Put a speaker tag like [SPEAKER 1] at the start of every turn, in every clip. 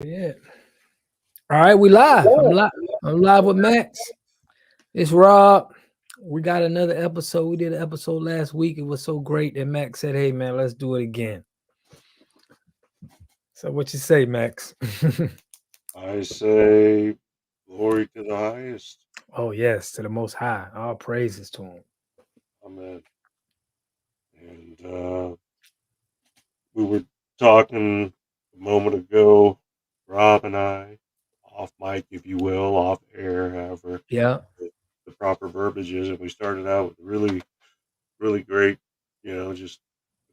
[SPEAKER 1] Yeah. All right, we live. I'm live. I'm live with Max. It's Rob. We got another episode. We did an episode last week. It was so great that Max said, "Hey man, let's do it again." So what you say, Max?
[SPEAKER 2] I say glory to the highest.
[SPEAKER 1] Oh yes, to the Most High. All praises to Him.
[SPEAKER 2] Amen. And we were talking a moment ago, Rob and I, off mic, if you will, off air, however
[SPEAKER 1] Yeah.
[SPEAKER 2] the proper verbiage is, and we started out with really great, just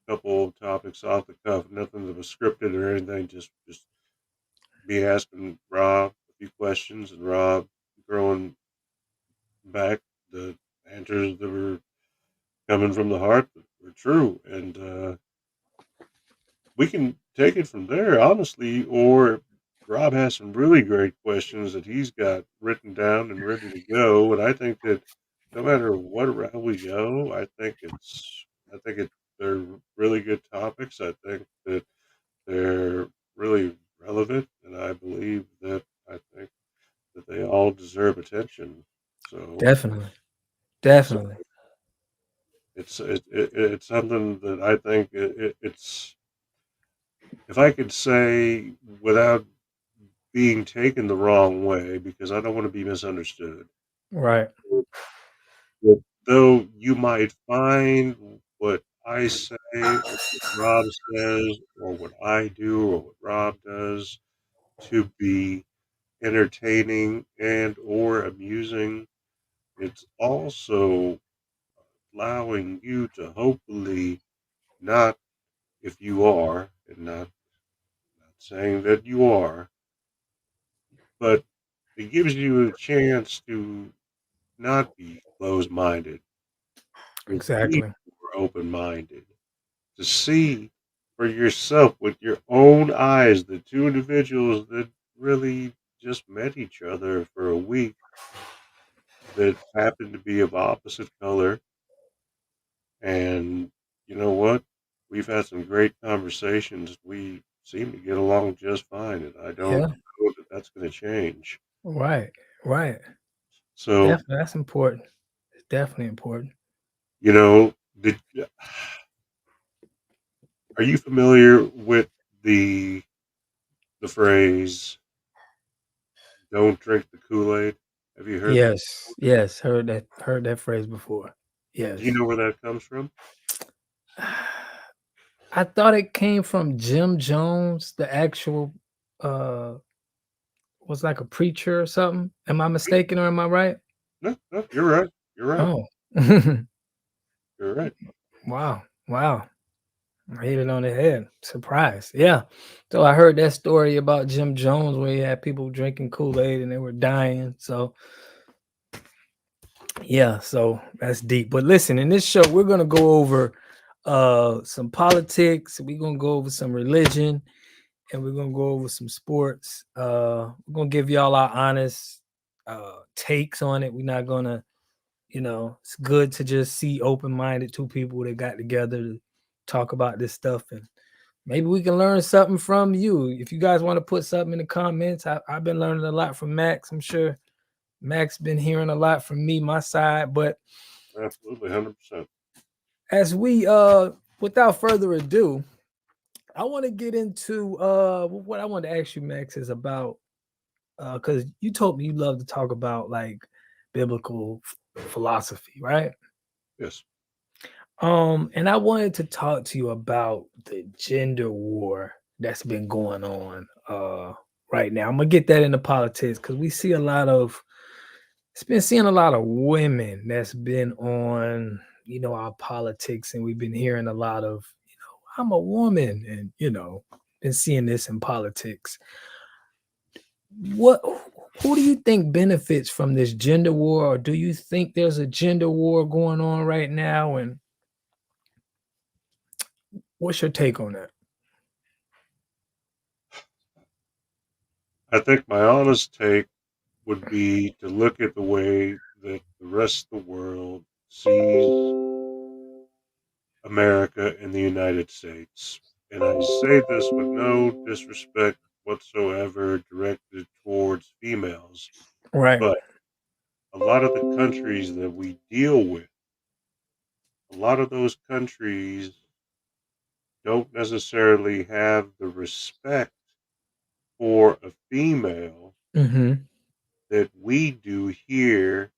[SPEAKER 2] a couple of topics off the cuff, nothing that was scripted or anything, just me asking Rob a few questions and Rob throwing back the answers that were coming from the heart that were true. And we can take it from there, honestly, or Rob has some really great questions that he's got written down and ready to go. And I think that no matter what route we go, I think they're really good topics. I think that they're really relevant, and I think that they all deserve attention. So,
[SPEAKER 1] Definitely.
[SPEAKER 2] so
[SPEAKER 1] Definitely.
[SPEAKER 2] it's something that I think it's if I could say without being taken the wrong way, because I don't want to be misunderstood,
[SPEAKER 1] Right.
[SPEAKER 2] that though you might find what I say or what Rob says or what I do or what Rob does to be entertaining and or amusing, it's also allowing you to hopefully not if you are, and not saying that you are, but it gives you a chance to not be closed minded, to be
[SPEAKER 1] Exactly.
[SPEAKER 2] more open minded, to see for yourself with your own eyes the two individuals that really just met each other for a week that happened to be of opposite color. And you know what? We've had some great conversations. We seem to get along just fine, and I don't
[SPEAKER 1] Yeah.
[SPEAKER 2] know that that's going to change.
[SPEAKER 1] Right. Right.
[SPEAKER 2] So,
[SPEAKER 1] Definitely. That's important. It's definitely important.
[SPEAKER 2] you know, did, are you familiar with the the phrase "Don't drink the Kool Aid"? Have you heard that?
[SPEAKER 1] Yes. Yes. Heard that phrase before.
[SPEAKER 2] Do you
[SPEAKER 1] Yes.
[SPEAKER 2] know where that comes from?
[SPEAKER 1] I thought it came from Jim Jones, the actual uh was like a preacher or something. Am I mistaken or am I right?
[SPEAKER 2] No, no, you're right. You're right.
[SPEAKER 1] Oh.
[SPEAKER 2] You're right.
[SPEAKER 1] Wow. Wow. I hit it on the head. Surprise. Yeah. So I heard that story about Jim Jones where he had people drinking Kool-Aid and they were dying. So yeah, so that's deep. But listen, in this show, we're gonna go over some politics, we're gonna go over some religion, and we're gonna go over some sports. We're gonna give y'all our honest takes on it. We're not gonna, it's good to just see open-minded two people that got together to talk about this stuff, and maybe we can learn something from you. If you guys want to put something in the comments, I've been learning a lot from Max. I'm sure Max been hearing a lot from me, my side. But
[SPEAKER 2] Absolutely, 100%.
[SPEAKER 1] as we without further ado, I want to get into what I want to ask you, Max, is about because you told me you love to talk about like biblical philosophy, right?
[SPEAKER 2] Yes.
[SPEAKER 1] And I wanted to talk to you about the gender war that's been going on right now. I'm gonna get that into politics because we see a lot of it's been seeing a lot of women that's been on, our politics, and we've been hearing a lot of, I'm a woman, and been seeing this in politics. What who do you think benefits from this gender war, or do you think there's a gender war going on right now? And what's your take on that?
[SPEAKER 2] I think my honest take would be to look at the way that the rest of the world sees America and the United States. And I say this with no disrespect whatsoever directed towards females.
[SPEAKER 1] Right.
[SPEAKER 2] But a lot of the countries that we deal with, a lot of those countries don't necessarily have the respect for a female
[SPEAKER 1] Mm-hmm.
[SPEAKER 2] that we do here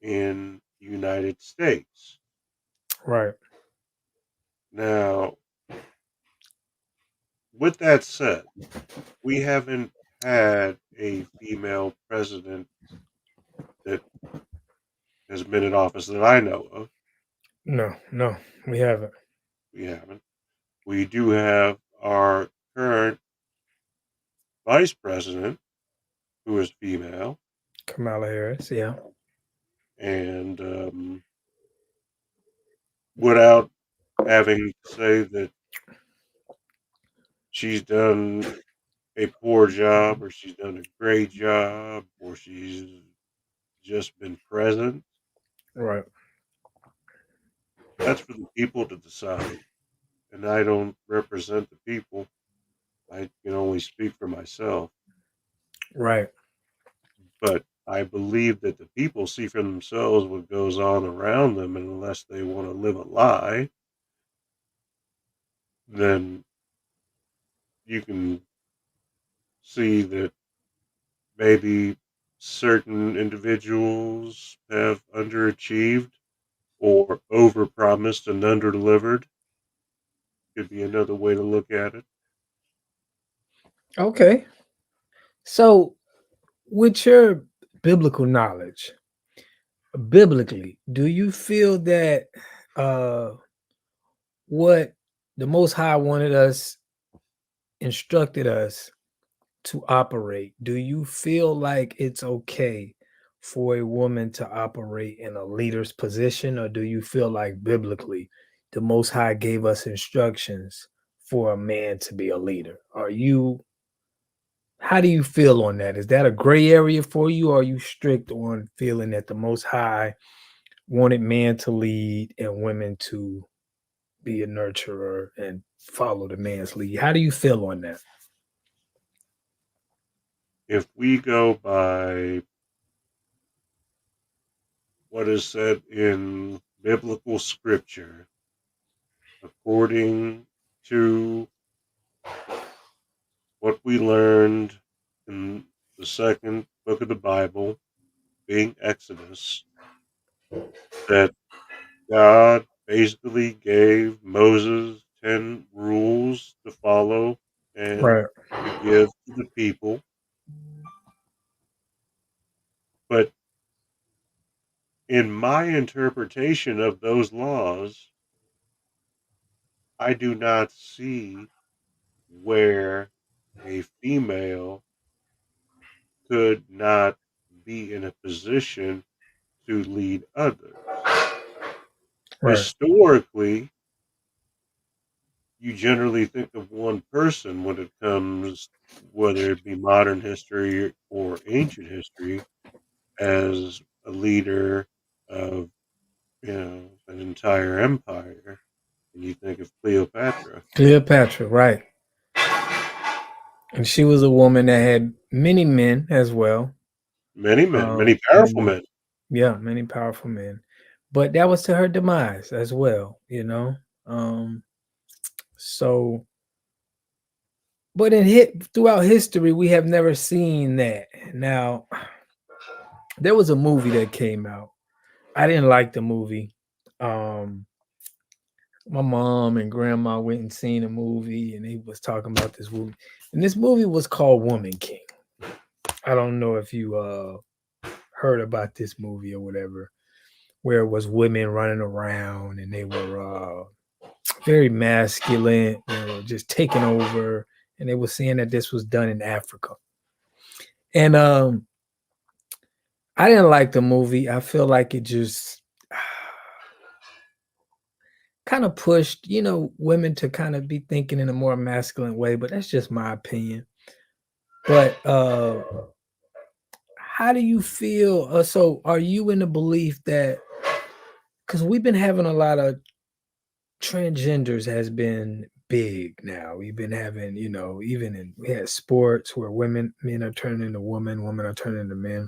[SPEAKER 2] in the United States.
[SPEAKER 1] Right.
[SPEAKER 2] Now, with that said, we haven't had a female president that has been in office that I know of.
[SPEAKER 1] No, no, we haven't.
[SPEAKER 2] We haven't. We do have our current vice president, who is female,
[SPEAKER 1] Kamala Harris. Yeah.
[SPEAKER 2] and without having to say that she's done a poor job or she's done a great job or she's just been present,
[SPEAKER 1] Right.
[SPEAKER 2] that's for the people to decide. And I don't represent the people. I can only speak for myself.
[SPEAKER 1] Right.
[SPEAKER 2] But I believe that the people see for themselves what goes on around them, and unless they want to live a lie, then you can see that maybe certain individuals have underachieved or overpromised and underdelivered. Could be another way to look at it.
[SPEAKER 1] Okay. So, with your biblical knowledge, biblically, do you feel that uh what the Most High wanted us, instructed us to operate, do you feel like it's okay for a woman to operate in a leader's position, or do you feel like biblically the Most High gave us instructions for a man to be a leader? How do you feel on that? Is that a gray area for you, or are you strict on feeling that the Most High wanted man to lead and women to be a nurturer and follow the man's lead? How do you feel on that?
[SPEAKER 2] If we go by what is said in biblical scripture, according to what we learned in the second book of the Bible, being Exodus, that God basically gave Moses 10 rules to follow and
[SPEAKER 1] Right.
[SPEAKER 2] to give to the people. But in my interpretation of those laws, I do not see where a female could not be in a position to lead others.
[SPEAKER 1] Right.
[SPEAKER 2] Historically, you generally think of one person when it comes, whether it be modern history or ancient history, as a leader of an entire empire. And you think of Cleopatra.
[SPEAKER 1] Cleopatra, right. And she was a woman that had many men as well.
[SPEAKER 2] Many men,
[SPEAKER 1] Um,
[SPEAKER 2] many powerful
[SPEAKER 1] many,
[SPEAKER 2] men.
[SPEAKER 1] yeah, many powerful men. But that was to her demise as well, you know. Um, so but in hit throughout history, we have never seen that. Now, there was a movie that came out. I didn't like the movie. Um, my mom and grandma went and seen a movie and they was talking about this movie. And this movie was called Woman King. I don't know if you heard about this movie or whatever, where it was women running around and they were very masculine, just taking over, and they were saying that this was done in Africa. And I didn't like the movie. I feel like it just kind of pushed, women to kind of be thinking in a more masculine way, but that's just my opinion. But how do you feel? So, are you in the belief that because we've been having a lot of transgenders has been big now. We've been having, even in we had sports where men are turning into women are turning into men.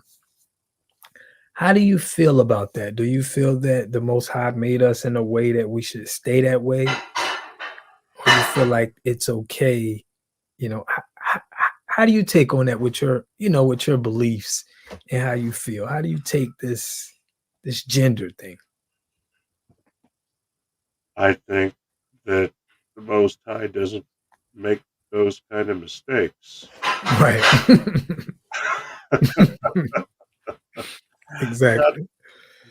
[SPEAKER 1] How do you feel about that? Do you feel that the Most High made us in a way that we should stay that way, or you feel like it's okay? How do you take on that with your beliefs and how you feel? How do you take this gender thing?
[SPEAKER 2] I think that the Most High doesn't make those kind of mistakes.
[SPEAKER 1] Right.
[SPEAKER 2] Not,
[SPEAKER 1] Exactly.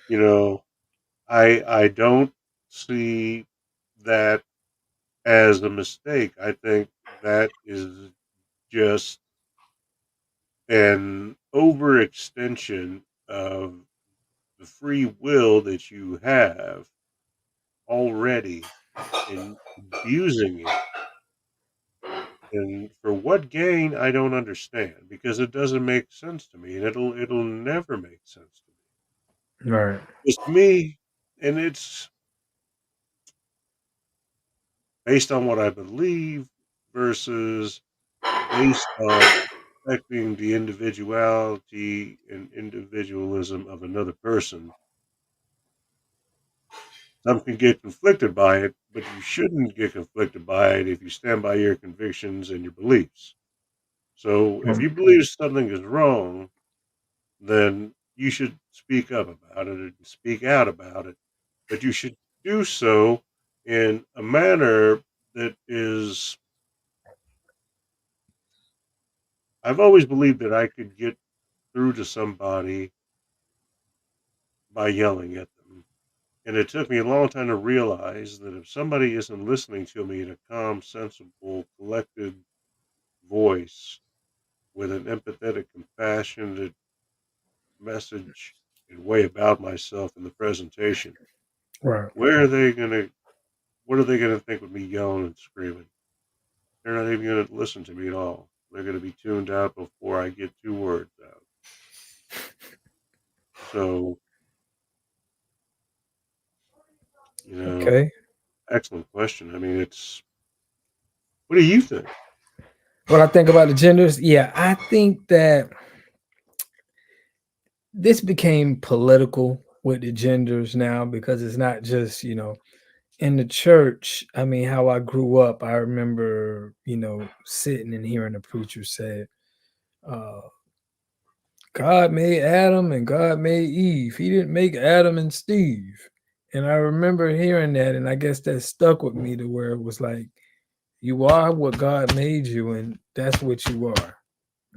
[SPEAKER 2] you know, I don't see that as a mistake. I think that is just an overextension of the free will that you have already and abusing it. And for what gain, I don't understand because it doesn't make sense to me, and it'll never make sense to me.
[SPEAKER 1] Right.
[SPEAKER 2] It's me, and it's based on what I believe versus based on respecting the individuality and individualism of another person. Some can get conflicted by it, but you shouldn't get conflicted by it if you stand by your convictions and your beliefs. So if
[SPEAKER 1] Um,
[SPEAKER 2] you believe something is wrong, then you should speak up about it and speak out about it. But you should do so in a manner that is. I've always believed that I could get through to somebody by yelling at them. And it took me a long time to realize that if somebody isn't listening to me in a calm, sensible, collected voice with an empathetic, compassionate message and way about myself in the presentation,
[SPEAKER 1] right.
[SPEAKER 2] where are they going to, what are they going to think with me yelling and screaming? They're not even going to listen to me at all. They're going to be tuned out before I get two words out. So, you know,
[SPEAKER 1] Okay.
[SPEAKER 2] excellent question. I mean, what do you think?
[SPEAKER 1] What I think about the genders, yeah, I think that this became political with the genders now because it's not just, in the church. I mean, how I grew up, I remember, sitting and hearing a preacher say, uh, God made Adam and God made Eve. He didn't make Adam and Steve. And I remember hearing that, and I guess that stuck with me to where it was like, you are what God made you, and that's what you are.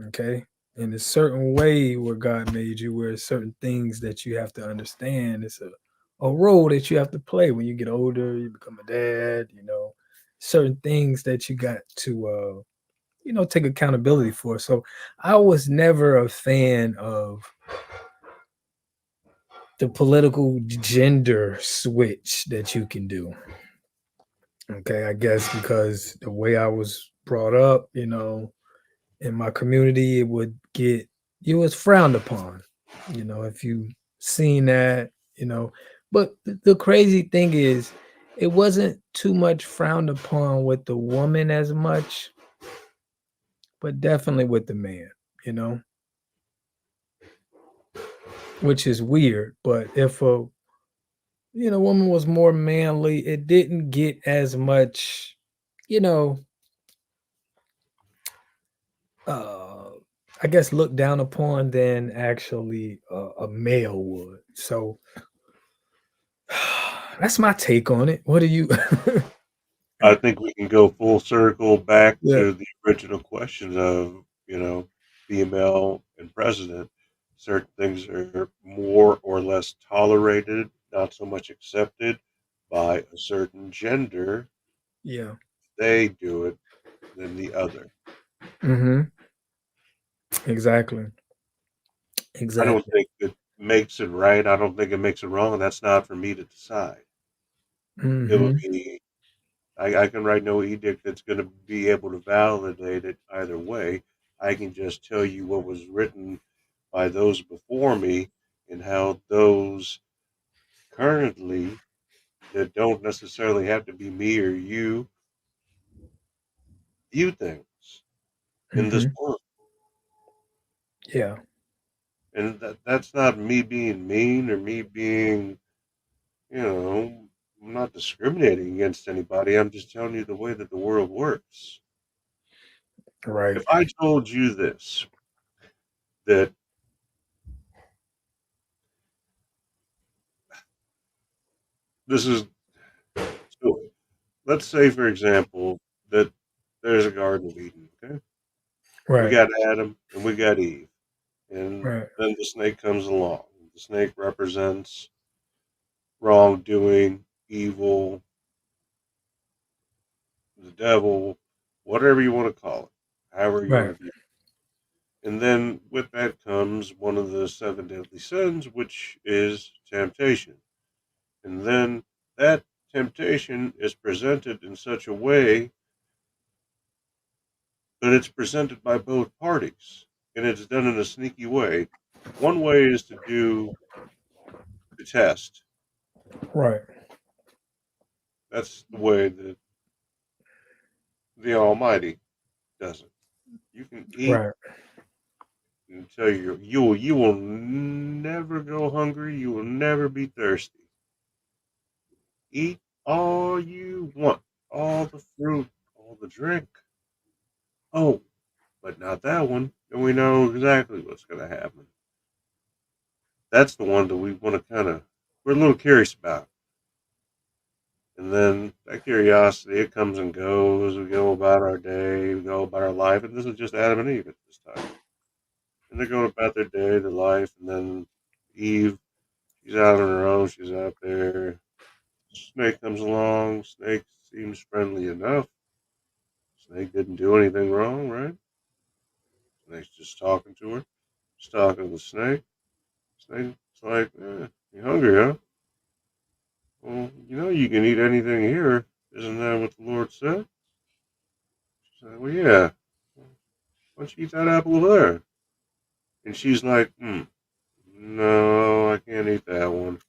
[SPEAKER 1] Okay. In a certain way where God made you, where certain things that you have to understand. It's a role that you have to play when you get older, you become a dad, certain things that you got to take accountability for. So I was never a fan of the political gender switch that you can do. Okay, I guess because the way I was brought up, in my community, it was frowned upon. If you seen that, But the crazy thing is, it wasn't too much frowned upon with the woman as much, but definitely with the man. You know, which is weird. But if a woman was more manly, it didn't get as much, you know, uh, I guess looked down upon than actually a male would. So that's my take on it. What do you?
[SPEAKER 2] I think we can go full circle back
[SPEAKER 1] Yeah,
[SPEAKER 2] to the original question of, female and president. Certain things are more or less tolerated, not so much accepted by a certain gender.
[SPEAKER 1] yeah.
[SPEAKER 2] They do it than the other.
[SPEAKER 1] Hmm. Exactly.
[SPEAKER 2] I don't
[SPEAKER 1] Exactly.
[SPEAKER 2] think it makes it right. I don't think it makes it wrong. That's not for me to decide. It would
[SPEAKER 1] Hmm.
[SPEAKER 2] be I can write no edict that's going to be able to validate it either way. I can just tell you what was written by those before me and how those currently that don't necessarily have to be me or you view things in this
[SPEAKER 1] Hmm.
[SPEAKER 2] world.
[SPEAKER 1] Yeah.
[SPEAKER 2] And that's not me being mean or me being, I'm not discriminating against anybody. I'm just telling you the way that the world works.
[SPEAKER 1] Right.
[SPEAKER 2] If I told you this, that this is, so let's say, for example, that there's a Garden of Eden, okay? We
[SPEAKER 1] Right.
[SPEAKER 2] got Adam and we got Eve. And
[SPEAKER 1] Right.
[SPEAKER 2] then the snake comes along. The snake represents wrongdoing, evil, the devil, whatever you want to call it, however you want
[SPEAKER 1] Right.
[SPEAKER 2] to view it. And then with that comes one of the seven deadly sins, which is temptation. And then that temptation is presented in such a way that it's presented by both parties. And it's done in a sneaky way. One way is to do the test.
[SPEAKER 1] Right.
[SPEAKER 2] That's the way that the Almighty does it. You can eat
[SPEAKER 1] Right.
[SPEAKER 2] until you will never go hungry. You will never be thirsty. Eat all you want, all the fruit, all the drink. Oh, but not that one. And we know exactly what's going to happen. That's the one that we want to we're a little curious about. And then that curiosity, it comes and goes. We go about our day, we go about our life. And this is just Adam and Eve at this time. And they're going about their day, their life. And then Eve, she's out on her own. She's out there. Snake comes along. Snake seems friendly enough. Snake didn't do anything wrong, right? Snake's just talking to her. She's talking to the snake. Snake's like, you hungry, huh? Well, you can eat anything here. Isn't that what the Lord said? She said, well, yeah. Why don't you eat that apple over there? And she's like, no, I can't eat that one.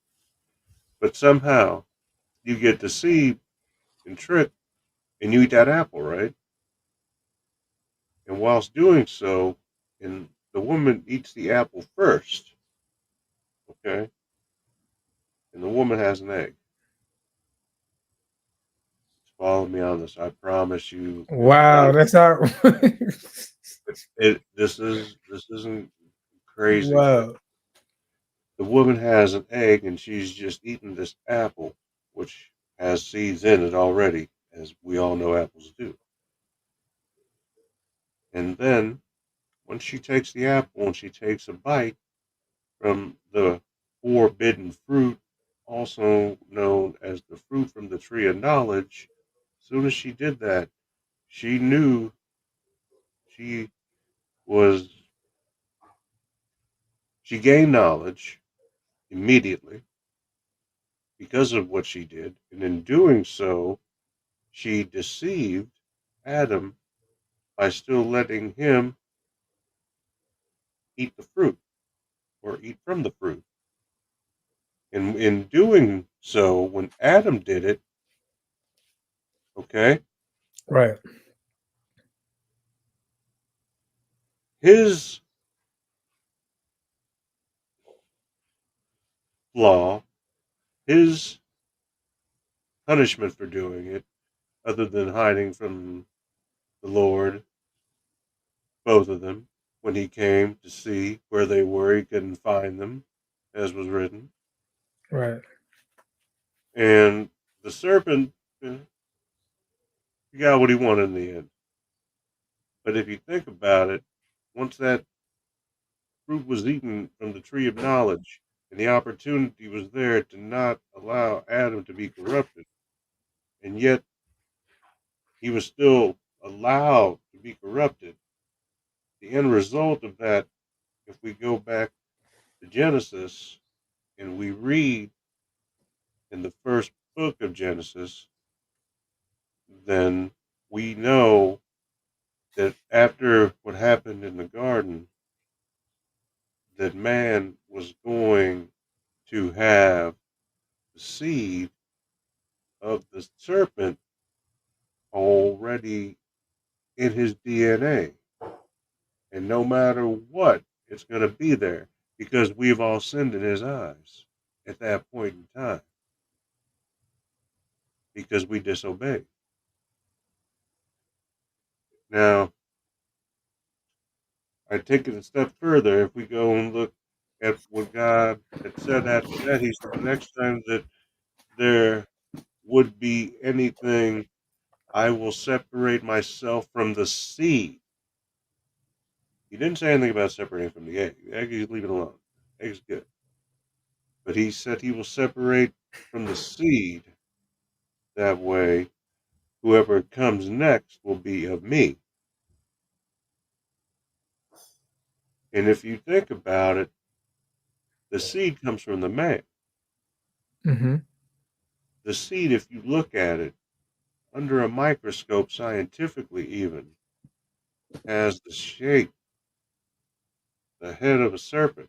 [SPEAKER 2] But somehow you get deceived and tricked and you eat that apple, right? And whilst doing so, and the woman eats the apple first, okay? And the woman has an egg. Follow me on this. I promise you, it's
[SPEAKER 1] Wow.
[SPEAKER 2] not.
[SPEAKER 1] That's not.
[SPEAKER 2] This isn't crazy.
[SPEAKER 1] Wow.
[SPEAKER 2] The woman has an egg, and she's just eating this apple, which has seeds in it already, as we all know apples do. And then, when she takes the apple and she takes a bite from the forbidden fruit, also known as the fruit from the tree of knowledge, as soon as she did that, she knew she was she gained knowledge immediately because of what she did, and in doing so, she deceived Adam by still letting him eat the fruit or eat from the fruit. And in doing so, when Adam did it, okay,
[SPEAKER 1] Right.
[SPEAKER 2] his flaw, his punishment for doing it, other than hiding from the Lord, both of them, when he came to see where they were, he couldn't find them, as was written.
[SPEAKER 1] Right.
[SPEAKER 2] And the serpent, he got what he wanted in the end. But if you think about it, once that fruit was eaten from the tree of knowledge, and the opportunity was there to not allow Adam to be corrupted, and yet he was still allowed to be corrupted. The end result of that, if we go back to Genesis and we read in the first book of Genesis, then we know that after what happened in the garden, that man was going to have the seed of the serpent already in his DNA. And no matter what, it's going to be there because we've all sinned in his eyes at that point in time because we disobeyed. Now, I take it a step further. If we go and look at what God had said after that, he said the next time that there would be anything, I will separate myself from the seed. He didn't say anything about separating from the egg. The egg, you leave it alone. Egg's good. But he said he will separate from the seed. That way, whoever comes next will be of me. And if you think about it, the seed comes from the man.
[SPEAKER 1] Mm-hmm.
[SPEAKER 2] The seed, if you look at it under a microscope, scientifically even, has the shape, the head of a serpent,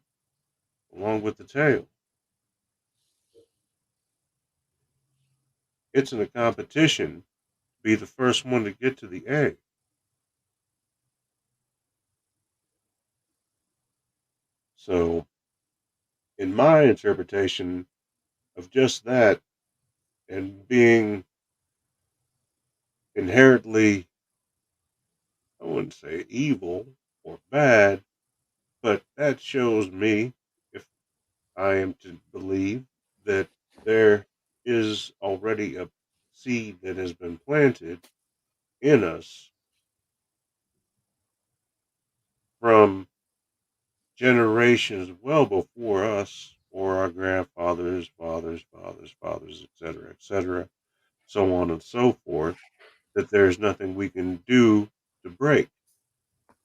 [SPEAKER 2] along with the tail. It's in a competition to be the first one to get to the egg. So, in my interpretation of just that, and being inherently, I wouldn't say evil or bad, but that shows me, if I am to believe, that there is already a seed that has been planted in us from generations well before us or our grandfathers, fathers, etc., so on and so forth, that there's nothing we can do to break,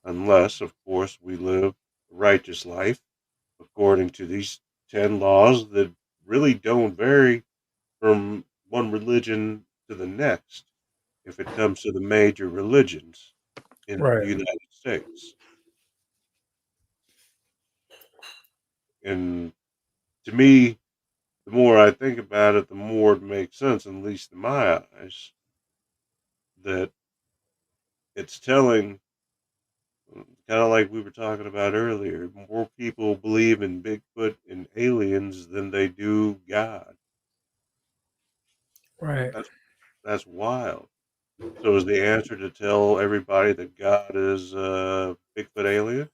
[SPEAKER 2] unless, of course, we live a righteous life according to these 10 laws that really don't vary from one religion to the next if it comes to the major religions in the
[SPEAKER 1] Right.
[SPEAKER 2] United States. And to me, the more I think about it, the more it makes sense, at least in my eyes, that it's telling, kind of like we were talking about earlier, more people believe in Bigfoot and aliens than they do God.
[SPEAKER 1] Right.
[SPEAKER 2] That's that's wild. So is the answer to tell everybody that God is a Bigfoot alien?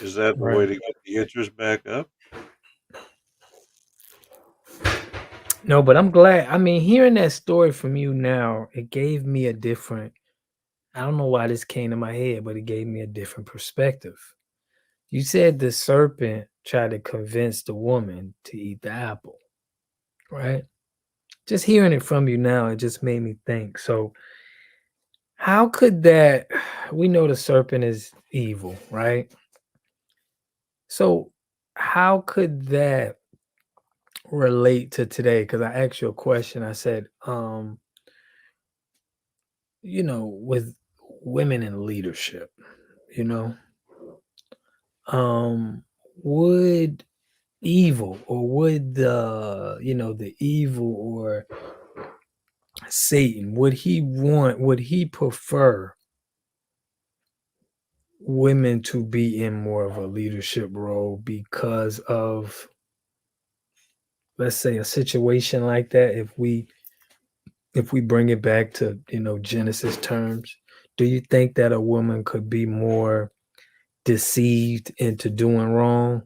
[SPEAKER 2] Is that the way
[SPEAKER 1] Right.
[SPEAKER 2] to get the interest back up?
[SPEAKER 1] No, but I'm glad. I mean, hearing that story from you now, it gave me a different. I don't know why this came to my head, but it gave me a different perspective. You said the serpent tried to convince the woman to eat the apple, right? Just hearing it from you now, it just made me think. So, how could that? We know the serpent is evil, right? So, how could that relate to today? Because I asked you a question. I said, with women in leadership, you know, um, would evil or would the evil or Satan, would he prefer women to be in more of a leadership role because of, let's say, a situation like that? If we bring it back to, Genesis terms, do you think that a woman could be more deceived into doing wrong,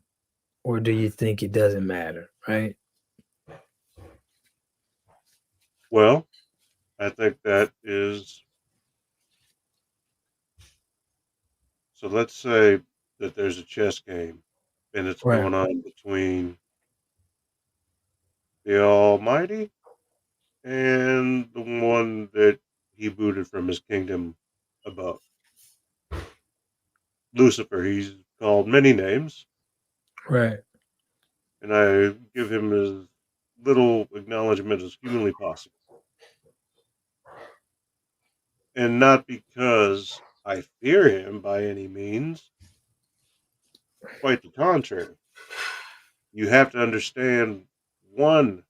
[SPEAKER 1] or do you think it doesn't matter, right?
[SPEAKER 2] Well, I think that is, so let's say that there's a chess game and it's
[SPEAKER 1] Right,
[SPEAKER 2] going on between the Almighty and the one that he booted from his kingdom above. Lucifer, he's called many names,
[SPEAKER 1] right,
[SPEAKER 2] and I give him as little acknowledgement as humanly possible. And not because I fear him by any means, quite the contrary. You have to understand one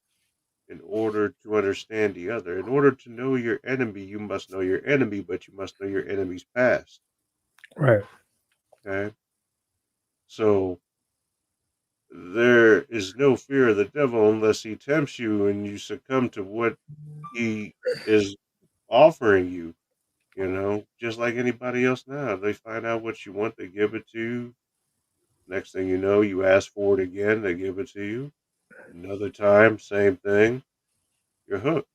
[SPEAKER 2] in order to understand the other. In order to know your enemy, you must know your enemy, but you must know your enemy's past.
[SPEAKER 1] Right.
[SPEAKER 2] Okay? So there is no fear of the devil unless he tempts you and you succumb to what he is offering you. Just like anybody else now. They find out what you want, they give it to you. Next thing you know, you ask for it again, they give it to you. Another time, same thing. You're hooked.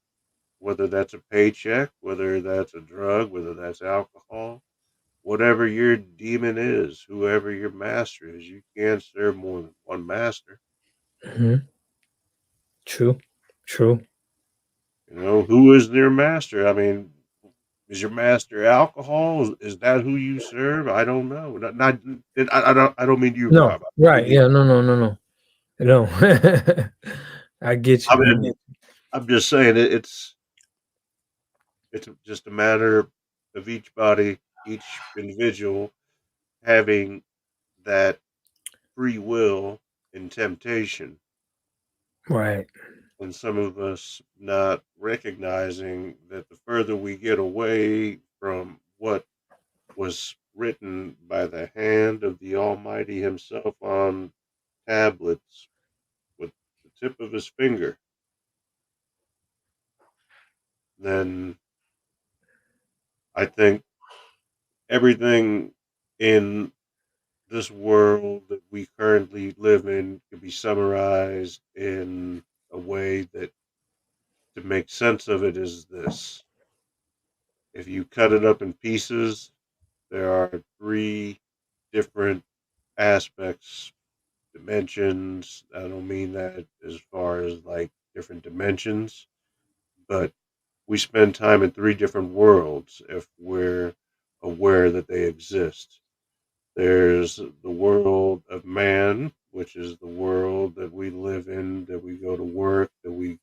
[SPEAKER 2] Whether that's a paycheck, whether that's a drug, whether that's alcohol, whatever your demon is, whoever your master is, you can't serve more than one master.
[SPEAKER 1] Hmm. True. True.
[SPEAKER 2] Who is their master? I mean, is your master alcohol? Is that who you serve? I don't know. I don't mean you,
[SPEAKER 1] No.
[SPEAKER 2] Rob. I
[SPEAKER 1] Right.
[SPEAKER 2] mean,
[SPEAKER 1] Yeah. No. No. No. No. No. I get
[SPEAKER 2] I
[SPEAKER 1] you. I
[SPEAKER 2] mean,
[SPEAKER 1] get
[SPEAKER 2] I'm just saying it's just a matter of each body, each individual having that free will and temptation,
[SPEAKER 1] you. Right.
[SPEAKER 2] and some of us not recognizing that the further we get away from what was written by the hand of the Almighty Himself on tablets with the tip of His finger, then I think everything in this world that we currently live in can be summarized in a way that to make sense of it is this. If you cut it up in pieces, there are three different aspects, dimensions. I don't mean that as far as like different dimensions, but we spend time in three different worlds if we're aware that they exist. There's the world of man, which is the world that we live in, that we go to work, that we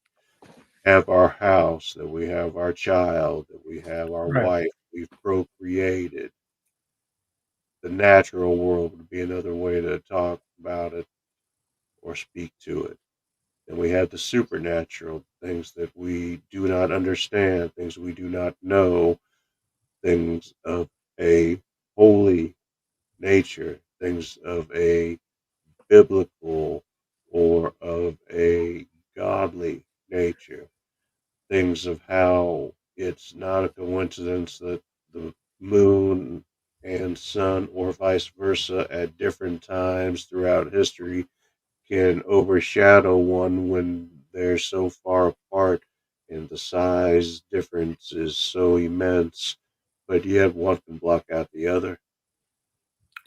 [SPEAKER 2] have our house, that we have our child, that we have our
[SPEAKER 1] Right.
[SPEAKER 2] wife, we've procreated. The natural world would be another way to talk about it or speak to it. And we have the supernatural, things that we do not understand, things we do not know, things of a holy nature, things of a biblical or of a godly nature, things of how it's not a coincidence that the moon and sun, or vice versa, at different times throughout history can overshadow one when they're so far apart and the size difference is so immense, but yet one can block out the other.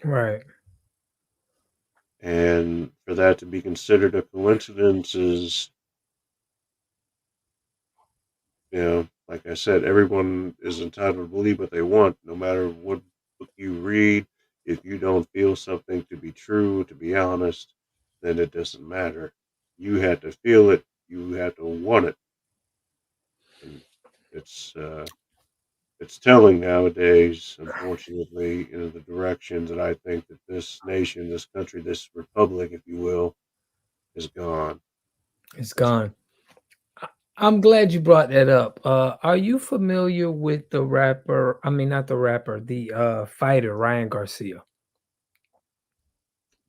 [SPEAKER 1] Right.
[SPEAKER 2] And for that to be considered a coincidence is, like I said, everyone is entitled to believe what they want, no matter what book you read. If you don't feel something to be true, to be honest, then it doesn't matter. You had to feel it, you had to want it. And it's it's telling nowadays, unfortunately, the direction that I think that this nation, this country, this republic, if you will, is gone.
[SPEAKER 1] It's gone. I'm glad you brought that up. Are you familiar with the rapper? I mean, not the rapper, the fighter Ryan Garcia.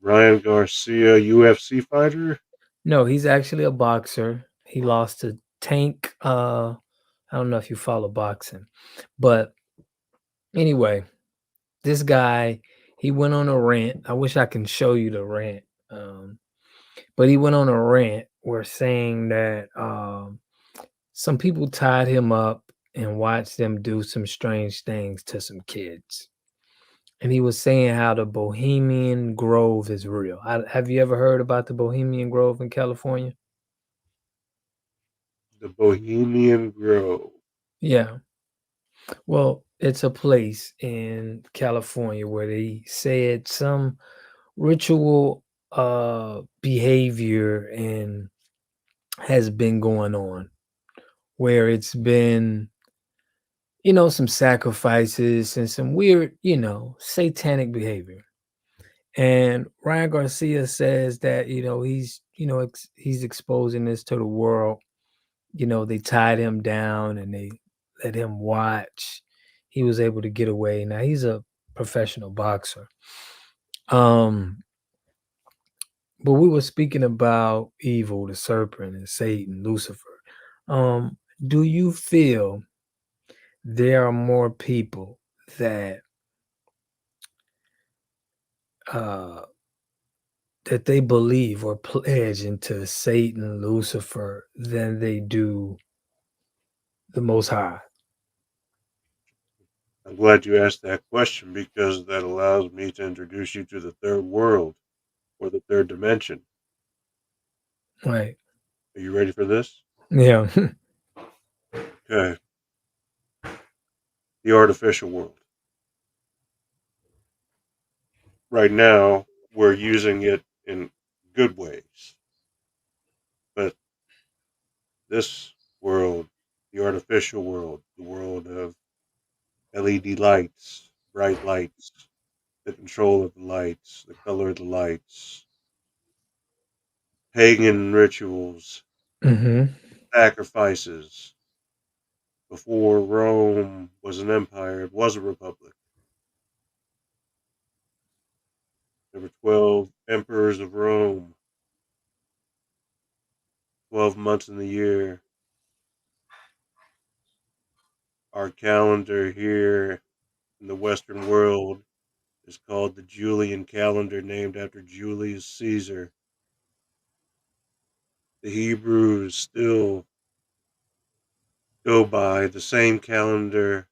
[SPEAKER 2] Ryan Garcia, UFC fighter.
[SPEAKER 1] No, he's actually a boxer. He lost to Tank. I don't know if you follow boxing, but anyway, this guy he went on a rant. I wish I can show you the rant, but he went on a rant where saying that some people tied him up and watched them do some strange things to some kids. And he was saying how the Bohemian Grove is real. Have you ever heard about the Bohemian Grove in California?
[SPEAKER 2] The Bohemian Grove.
[SPEAKER 1] Yeah. Well, it's a place in California where they said some ritual behavior and has been going on where it's been some sacrifices and some weird satanic behavior. And Ryan Garcia says that he's he's exposing this to the world they tied him down and they let him watch. He was able to get away. Now he's a professional boxer. Um, but we were speaking about evil, the serpent and Satan, Lucifer. Do you feel there are more people that uh that they believe or pledge into Satan, Lucifer than they do the Most High?
[SPEAKER 2] I'm glad you asked that question because that allows me to introduce you to the third world or the third dimension.
[SPEAKER 1] Right.
[SPEAKER 2] Are you ready for this?
[SPEAKER 1] Yeah.
[SPEAKER 2] Okay. The artificial world. Right now, we're using it in good ways, but this world, the artificial world, the world of LED lights, bright lights, the control of the lights, the color of the lights, pagan rituals,
[SPEAKER 1] hmm
[SPEAKER 2] sacrifices. Before Rome was an empire, it was a republic. There were 12 emperors of Rome, 12 months in the year. Our calendar here in the Western world is called the Julian calendar, named after Julius Caesar. The Hebrews still go by the same calendar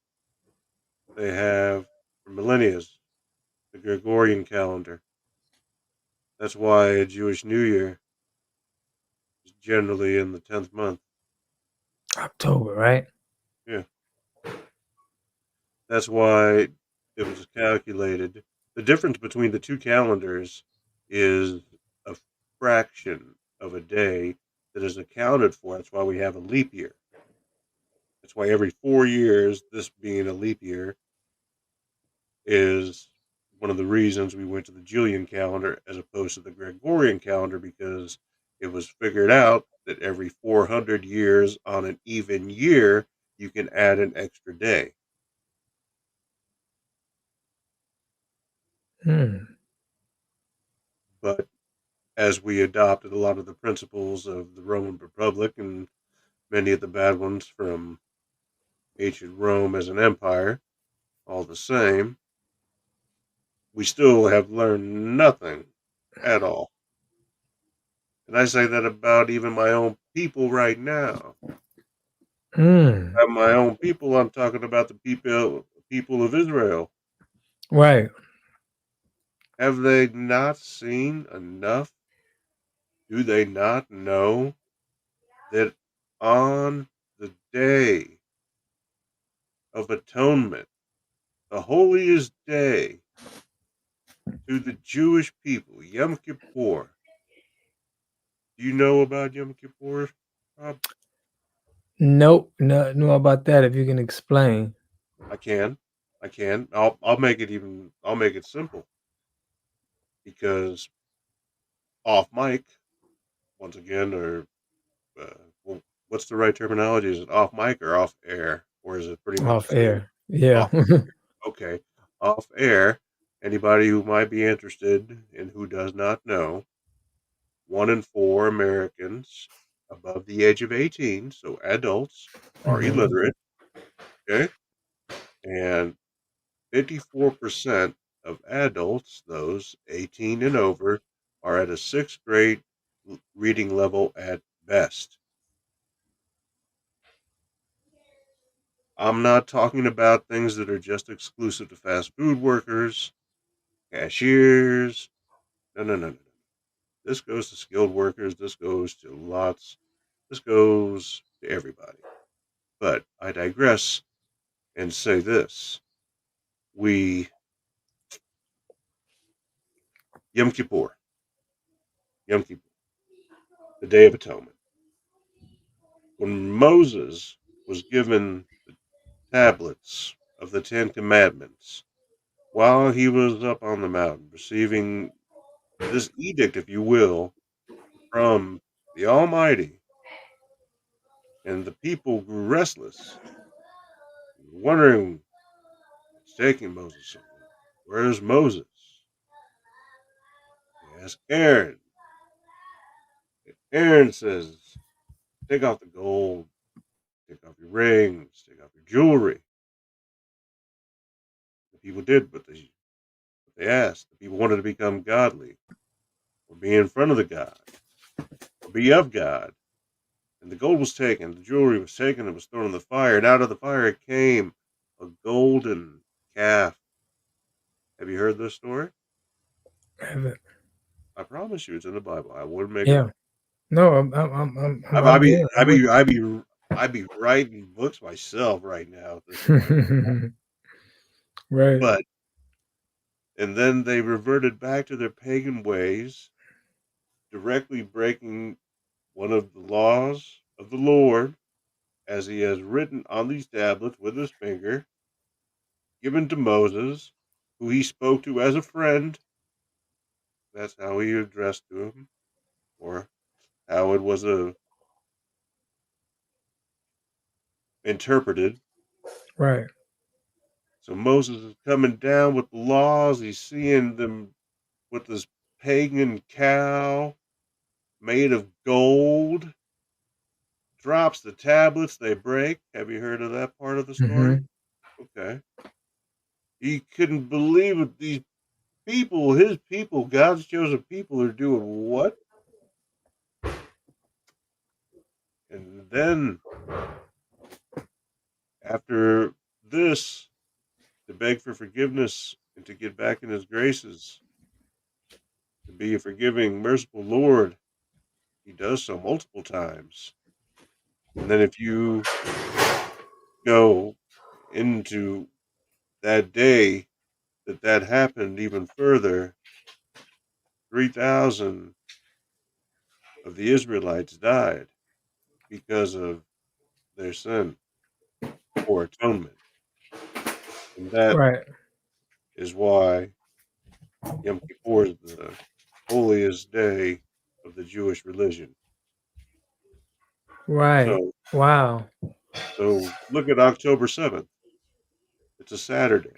[SPEAKER 2] they have for millennia, the Gregorian calendar. That's why a Jewish New Year is generally in the 10th month.
[SPEAKER 1] October, right?
[SPEAKER 2] Yeah, that's why it was calculated. The difference between the two calendars is a fraction of a day that is accounted for. That's why we have a leap year. That's why every 4 years, this being a leap year, is one of the reasons we went to the Julian calendar as opposed to the Gregorian calendar, because it was figured out that every 400 years on an even year, you can add an extra day.
[SPEAKER 1] Hmm.
[SPEAKER 2] But as we adopted a lot of the principles of the Roman Republic and many of the bad ones from ancient Rome as an empire, all the same, we still have learned nothing at all. And I say that about even my own people right now.
[SPEAKER 1] Mm.
[SPEAKER 2] By my own people, I'm talking about the people of Israel.
[SPEAKER 1] Right.
[SPEAKER 2] Have they not seen enough? Do they not know that on the day of atonement, the holiest day to the Jewish people, Yom Kippur? Do you know about Yom Kippur, Rob?
[SPEAKER 1] Nope. No, know about that. If you can explain.
[SPEAKER 2] I can. I can. I'll make it even. I'll make it simple because off mic once again, or well, what's the right terminology? Is it off mic or off air, or is it pretty much the
[SPEAKER 1] Off
[SPEAKER 2] same?
[SPEAKER 1] air. Yeah.
[SPEAKER 2] Off. Okay, off air. Anybody who might be interested and who does not know, 1 in 4 Americans above the age of 18, so adults, are
[SPEAKER 1] hmm
[SPEAKER 2] illiterate. Okay, and 54% of adults, those 18 and over, are at a sixth grade reading level at best. I'm not talking about things that are just exclusive to fast food workers, cashiers. No, no, no, no. This goes to skilled workers. This goes to lots. This goes to everybody. But I digress and say this. We, Yom Kippur, Yom Kippur, the Day of Atonement. When Moses was given the tablets of the Ten Commandments, while he was up on the mountain receiving this edict, if you will, from the Almighty, And the people grew restless, wondering what's taking Moses so long. Where's Moses? They asked Aaron. Aaron says, take off the gold, take off your rings, take off your jewelry. The people did what they asked. The people wanted to become godly, or be in front of the God, or be of God. And the gold was taken, the jewelry was taken, and was thrown in the fire, and out of the fire came a golden calf. Have you heard this story? I promise you, it's in the Bible. I wouldn't make it
[SPEAKER 1] Yeah.
[SPEAKER 2] up.
[SPEAKER 1] No, I'm here. I'm with
[SPEAKER 2] I'd be writing books myself right now if this was my.
[SPEAKER 1] you. Right.
[SPEAKER 2] But and then they reverted back to their pagan ways, directly breaking one of the laws of the Lord, as he has written on these tablets with his finger, given to Moses, who he spoke to as a friend. That's how he addressed to him, or how it was interpreted.
[SPEAKER 1] Right.
[SPEAKER 2] So Moses is coming down with the laws. He's seeing them with this pagan cow made of gold. Drops the tablets, they break. Have you heard of that part of the story?
[SPEAKER 1] Mm-hmm.
[SPEAKER 2] Okay. He couldn't believe it. These people, his people, God's chosen people, are doing what? And then, after this, to beg for forgiveness and to get back in his graces, to be a forgiving, merciful Lord, he does so multiple times. And then, if you go into that day that happened even further, 3,000 of the Israelites died because of their sin or atonement. And that
[SPEAKER 1] Right.
[SPEAKER 2] is why Yom Kippur is the holiest day of the Jewish religion.
[SPEAKER 1] Right.
[SPEAKER 2] So,
[SPEAKER 1] Wow.
[SPEAKER 2] so look at October 7th. It's a Saturday,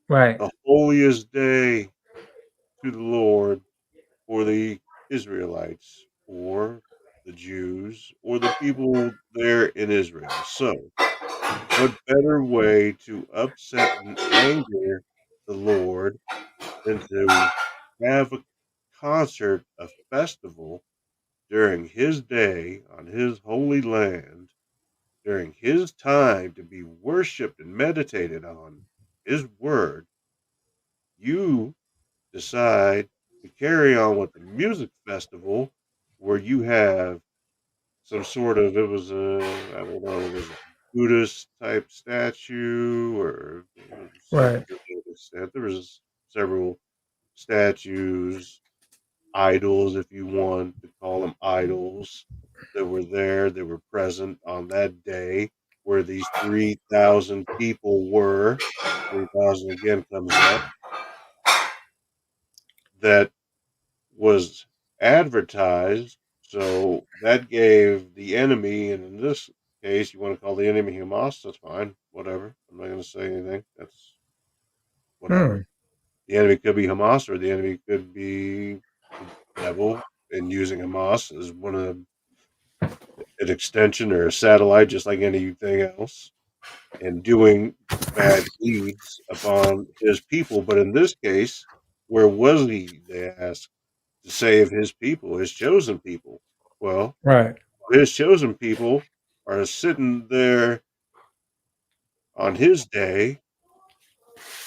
[SPEAKER 1] Right.
[SPEAKER 2] the holiest day to the Lord for the Israelites or the Jews or the people there in Israel. So, what better way to upset and anger the Lord than to have a concert, a festival during his day on his holy land, during his time to be worshiped and meditated on his word? You decide to carry on with the music festival where you have some sort of, it was a, I don't know, was it Buddhist type statue or
[SPEAKER 1] Right.
[SPEAKER 2] something to that extent. There was several statues, idols, if you want to call them idols, that were there, that were present on that day where these 3,000 people were. 3,000 again comes up. That was advertised. So that gave the enemy, and in this case, you want to call the enemy Hamas, that's fine. Whatever. I'm not going to say anything. That's whatever.
[SPEAKER 1] Hmm.
[SPEAKER 2] The enemy could be Hamas, or the enemy could be the devil, and using Hamas as one of an extension or a satellite, just like anything else, and doing bad deeds upon his people. But in this case, where was he? They asked, to save his people, his chosen people. Well,
[SPEAKER 1] Right.
[SPEAKER 2] his chosen people are sitting there on his day,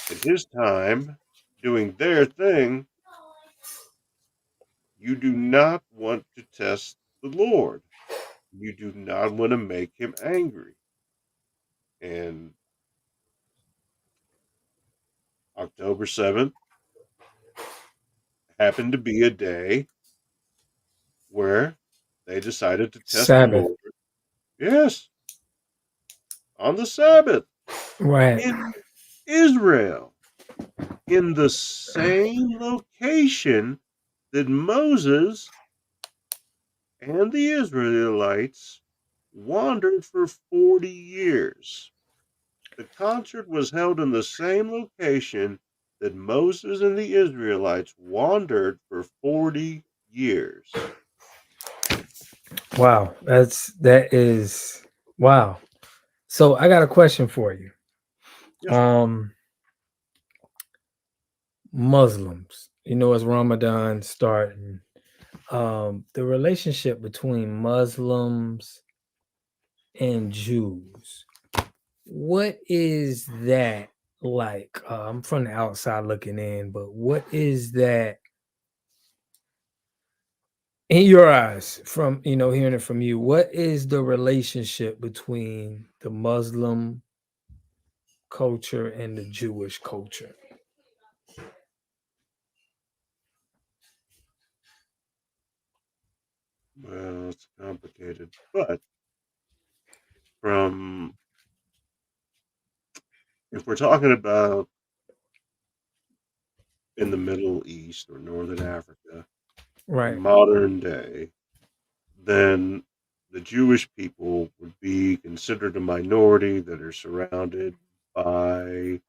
[SPEAKER 2] at his time, doing their thing. You do not want to test the Lord. You do not want to make him angry. And October 7th happened to be a day where they decided to test the
[SPEAKER 1] Sabbath.
[SPEAKER 2] Lord. Yes, on the Sabbath
[SPEAKER 1] Right.
[SPEAKER 2] in Israel, in the same location that Moses and the Israelites wandered for 40 years. The concert was held in the same location that Moses and the Israelites wandered for 40 years.
[SPEAKER 1] Wow, that is wow. So I got a question for you.
[SPEAKER 2] Yes, sir.
[SPEAKER 1] Muslims, it's Ramadan starting. The relationship between Muslims and Jews. What is that like? I'm from the outside looking in, but what is that in your eyes from hearing it from you? What is the relationship between the Muslim culture and the Jewish culture?
[SPEAKER 2] Well, it's complicated, but from if we're talking about in the Middle East or Northern Africa in
[SPEAKER 1] Right.
[SPEAKER 2] modern day, then the Jewish people would be considered a minority that are surrounded by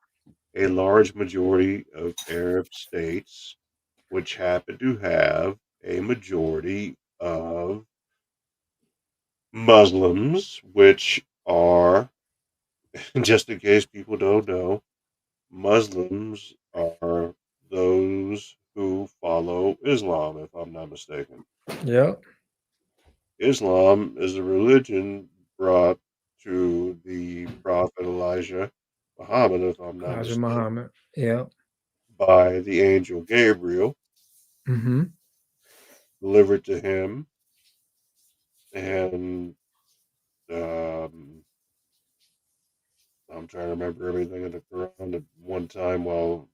[SPEAKER 2] a large majority of Arab states, which happen to have a majority of Muslims, which are, just in case people don't know, Muslims are those who follow Islam, if I'm not mistaken.
[SPEAKER 1] Yep.
[SPEAKER 2] Islam is a religion brought to the Prophet Elijah Muhammad, if I'm not
[SPEAKER 1] Elijah
[SPEAKER 2] mistaken,
[SPEAKER 1] Muhammad. Yep.
[SPEAKER 2] by the angel Gabriel,
[SPEAKER 1] Mm-hmm.
[SPEAKER 2] delivered to him, and um, I'm trying to remember everything in the Quran at one time while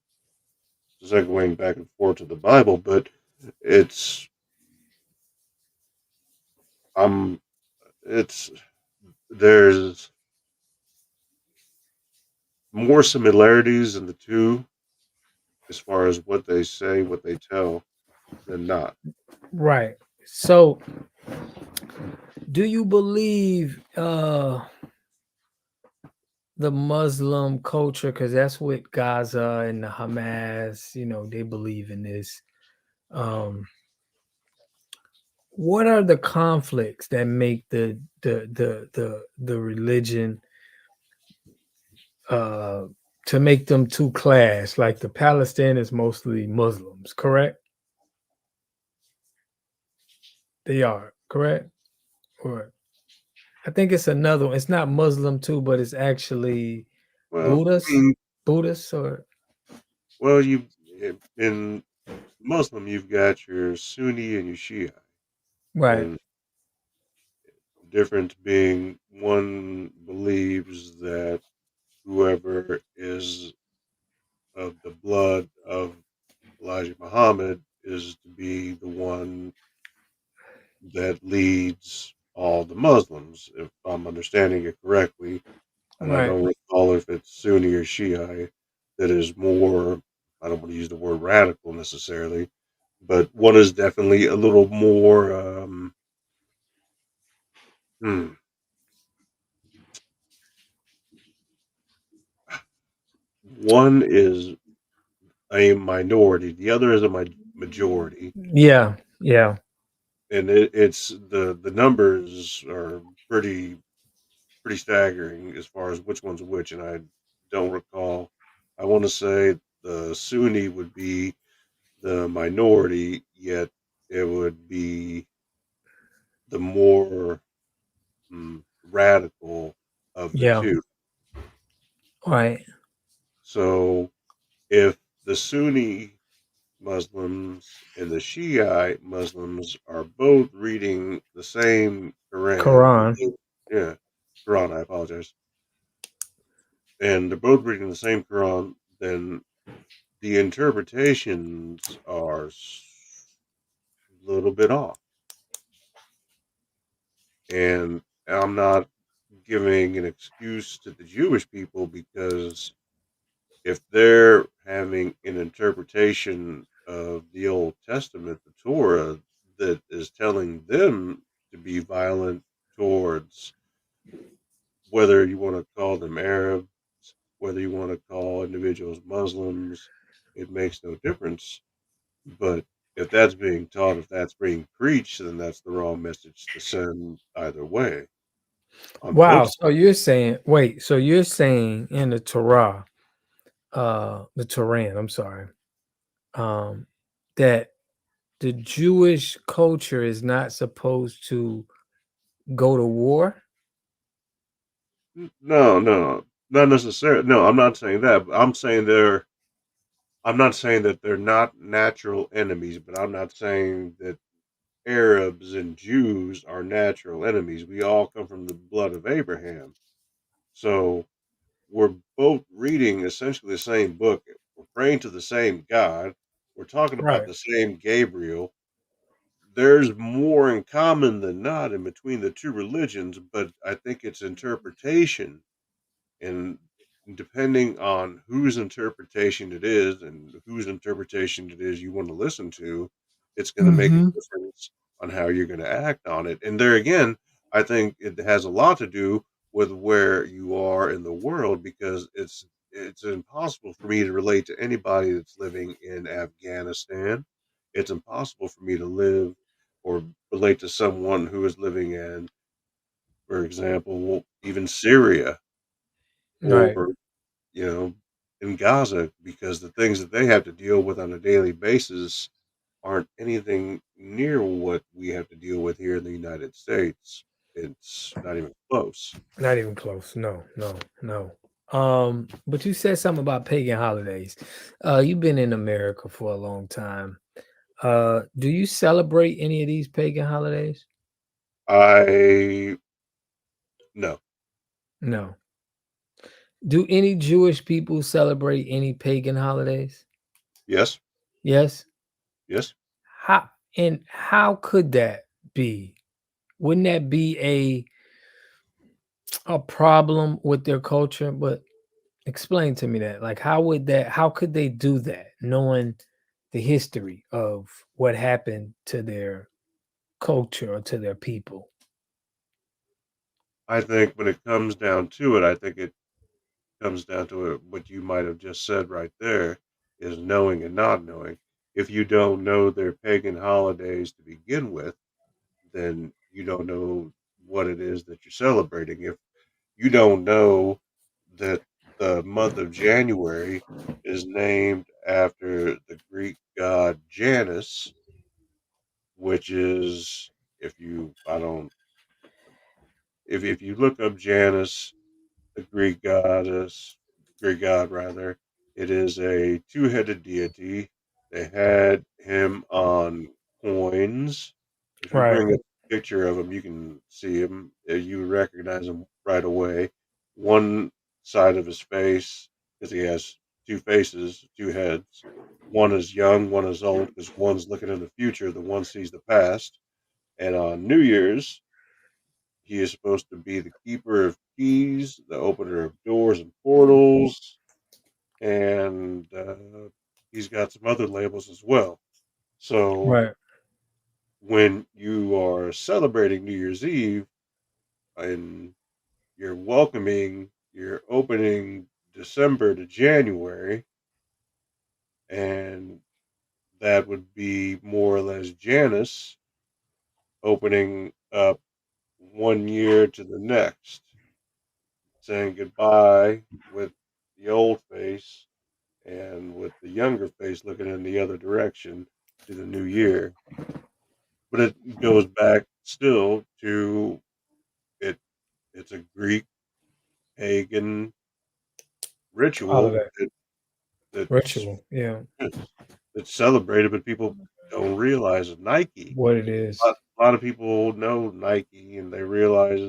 [SPEAKER 2] segueing back and forth to the Bible, but it's I'm it's there's more similarities in the two as far as what they say, what they tell, than not.
[SPEAKER 1] Right. So do you believe the Muslim culture, because that's what Gaza and the Hamas, they believe in this. Um, what are the conflicts that make the religion uh to make them two class? Like the Palestine is mostly Muslims, correct? They are, correct? Or I think it's another one. It's not Muslim too, but it's actually
[SPEAKER 2] Well, I
[SPEAKER 1] Buddhist.
[SPEAKER 2] mean,
[SPEAKER 1] Buddhist or
[SPEAKER 2] well, in Muslim, you've got your Sunni and your Shia,
[SPEAKER 1] right,
[SPEAKER 2] and the difference being one believes that whoever is of the blood of Elijah Muhammad is to be the one that leads all the Muslims, if I'm understanding it correctly. And I
[SPEAKER 1] right,
[SPEAKER 2] don't recall if it's Sunni or Shia that is more, I don't want to use the word radical necessarily, but one is definitely a little more, hmm, one is a minority, the other is a majority.
[SPEAKER 1] yeah, yeah,
[SPEAKER 2] And it's the numbers are pretty staggering as far as which one's which, and I don't recall. I want to say the Sunni would be the minority, yet it would be the more radical of the
[SPEAKER 1] yeah,
[SPEAKER 2] two.
[SPEAKER 1] right,
[SPEAKER 2] So if the Sunni Muslims and the Shiite Muslims are both reading the same Quran,
[SPEAKER 1] Quran,
[SPEAKER 2] yeah, Quran, I apologize, and they're both reading the same Quran, then the interpretations are a little bit off. And I'm not giving an excuse to the Jewish people because if they're having an interpretation of the Old Testament, the Torah, that is telling them to be violent towards whether you want to call them Arabs, whether you want to call individuals Muslims, it makes no difference. But if that's being taught, if that's being preached, then that's the wrong message to send either way on
[SPEAKER 1] Wow.
[SPEAKER 2] both
[SPEAKER 1] So you're saying, wait, so you're saying in the Torah, the Turan, I'm sorry, that the Jewish culture is not supposed to go to war?
[SPEAKER 2] No, no, not necessarily. No, I'm not saying that. But I'm saying they're. I'm not saying that they're not natural enemies, but I'm not saying that Arabs and Jews are natural enemies. We all come from the blood of Abraham, so we're both reading essentially the same book. We're praying to the same God. We're talking about
[SPEAKER 1] Right.
[SPEAKER 2] the same Gabriel. There's more in common than not in between the two religions, but I think it's interpretation and depending on whose interpretation it is and whose interpretation it is you want to listen to, it's going to make a
[SPEAKER 1] Mm-hmm.
[SPEAKER 2] difference on how you're going to act on it. And there again, I think it has a lot to do with where you are in the world because it's impossible for me to relate to anybody that's living in Afghanistan. It's impossible for me to live or relate to someone who is living in, for example, even Syria
[SPEAKER 1] Right.
[SPEAKER 2] or you know, in Gaza because the things that they have to deal with on a daily basis aren't anything near what we have to deal with here in the United States. It's not even close.
[SPEAKER 1] Not even close. No, no, no. But you said something about pagan holidays. You've been in America for a long time. Do you celebrate any of these pagan holidays?
[SPEAKER 2] I no.
[SPEAKER 1] No. Do any Jewish people celebrate any pagan holidays?
[SPEAKER 2] Yes,
[SPEAKER 1] Yes.
[SPEAKER 2] yes.
[SPEAKER 1] How could that be? Wouldn't that be a problem with their culture? But explain to me that. Like how could they do that knowing the history of what happened to their culture or to their people?
[SPEAKER 2] I think when it comes down to it, I think it comes down to it, what you might have just said right there is knowing and not knowing. If you don't know their pagan holidays to begin with, then you don't know what it is that you're celebrating. If you don't know that the month of January is named after the Greek god Janus, which is if you I don't if you look up Janus, the Greek god rather, it is a two-headed deity. They had him on coins. If you
[SPEAKER 1] Right.
[SPEAKER 2] bring up a picture of him, you can see him. You recognize him right away. One side of his face, because he has two faces, two heads. One is young, one is old, because one's looking in the future, the one sees the past. And on New Year's, he is supposed to be the keeper of keys, the opener of doors and portals, and he's got some other labels as well. So
[SPEAKER 1] Right.
[SPEAKER 2] when you are celebrating New Year's Eve and you're opening December to January, and that would be more or less Janus opening up one year to the next, saying goodbye with the old face and with the younger face looking in the other direction to the new year. But it goes back still to it. It's a Greek pagan ritual
[SPEAKER 1] Holiday.
[SPEAKER 2] that's
[SPEAKER 1] Ritual. Yeah.
[SPEAKER 2] that's celebrated, but people don't realize it. Nike.
[SPEAKER 1] What it is.
[SPEAKER 2] A lot of people know Nike, and they realize,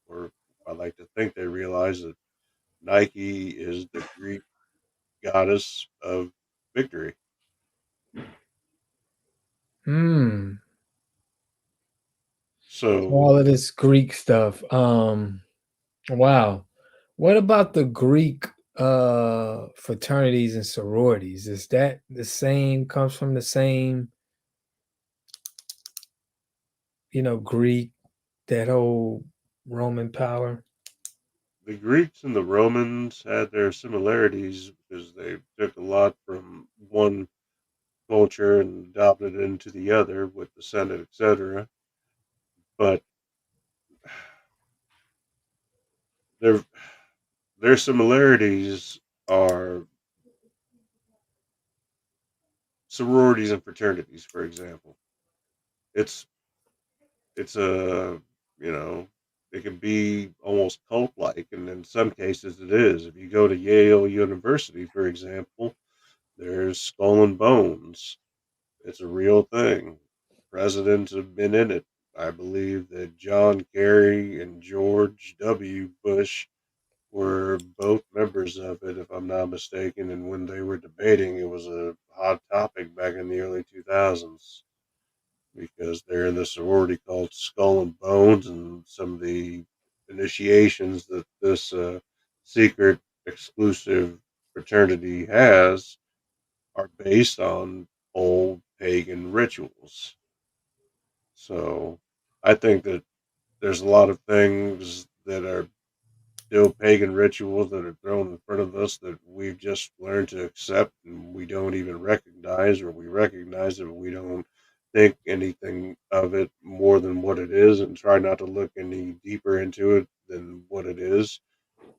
[SPEAKER 2] or I like to think they realize that Nike is the Greek goddess of victory.
[SPEAKER 1] Hmm.
[SPEAKER 2] So
[SPEAKER 1] All of this Greek stuff. Wow. What about the Greek fraternities and sororities? Is that the same, comes from the same, Greek, that whole Roman power?
[SPEAKER 2] the Greeks and the Romans had their similarities because they took a lot from one culture and adopted it into the other with the Senate, etc. But their their similarities are sororities and fraternities, for example. It's it's a you know it can be almost cult like, and in some cases it is. If you go to Yale University, for example, there's Skull and Bones. It's a real thing. Presidents have been in it. I believe that John Kerry and George W. Bush were both members of it, if I'm not mistaken. And when they were debating, it was a hot topic back in the early 2000s because they're in the sorority called Skull and Bones, and some of the initiations that this secret exclusive fraternity has are based on old pagan rituals. So I think that there's a lot of things that are still pagan rituals that are thrown in front of us that we've just learned to accept and we don't even recognize, or we recognize it but we don't think anything of it more than what it is and try not to look any deeper into it than what it is.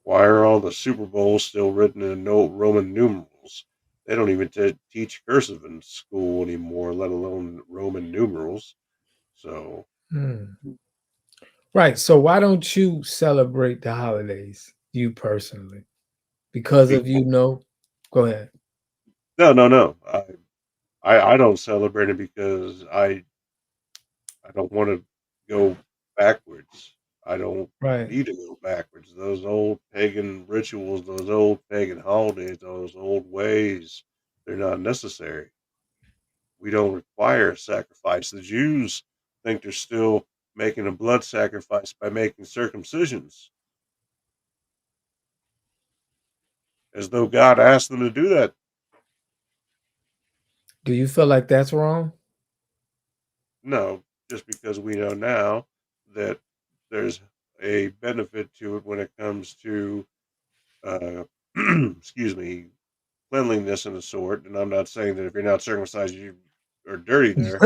[SPEAKER 2] Why are all the Super Bowls still written in Roman numerals? They don't even teach cursive in school anymore, let alone Roman numerals. So,
[SPEAKER 1] Hmm. Right. So why don't you celebrate the holidays, you personally? Because of
[SPEAKER 2] because,
[SPEAKER 1] go ahead.
[SPEAKER 2] no, no, no. I don't celebrate it because I don't want to go backwards. I don't
[SPEAKER 1] Right.
[SPEAKER 2] need to go backwards. Those old pagan rituals, those old pagan holidays, those old ways, they're not necessary. We don't require sacrifice. The Jews think they're still making a blood sacrifice by making circumcisions, as though God asked them to do that.
[SPEAKER 1] Do you feel like that's wrong?
[SPEAKER 2] No, just because we know now that there's a benefit to it when it comes to, uh, excuse me, cleanliness and a sort. And I'm not saying that if you're not circumcised, you are dirty there,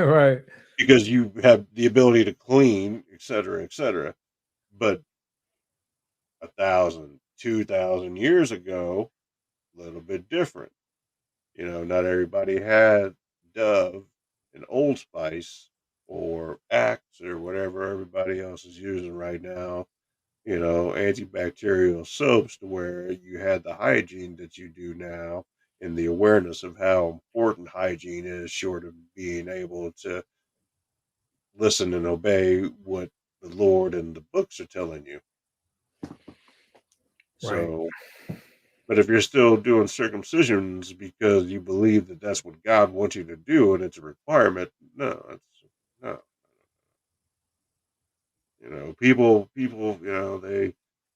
[SPEAKER 1] Right.
[SPEAKER 2] because you have the ability to clean, etc., etc. But 1,000, 2,000 years ago, a little bit different. Not everybody had Dove and Old Spice or Axe or whatever everybody else is using right now. Antibacterial soaps to where you had the hygiene that you do now and the awareness of how important hygiene is, short of being able to listen and obey what the Lord and the books are telling you.
[SPEAKER 1] Right.
[SPEAKER 2] So, but if you're still doing circumcisions because you believe that that's what God wants you to do and it's a requirement, no, no. People,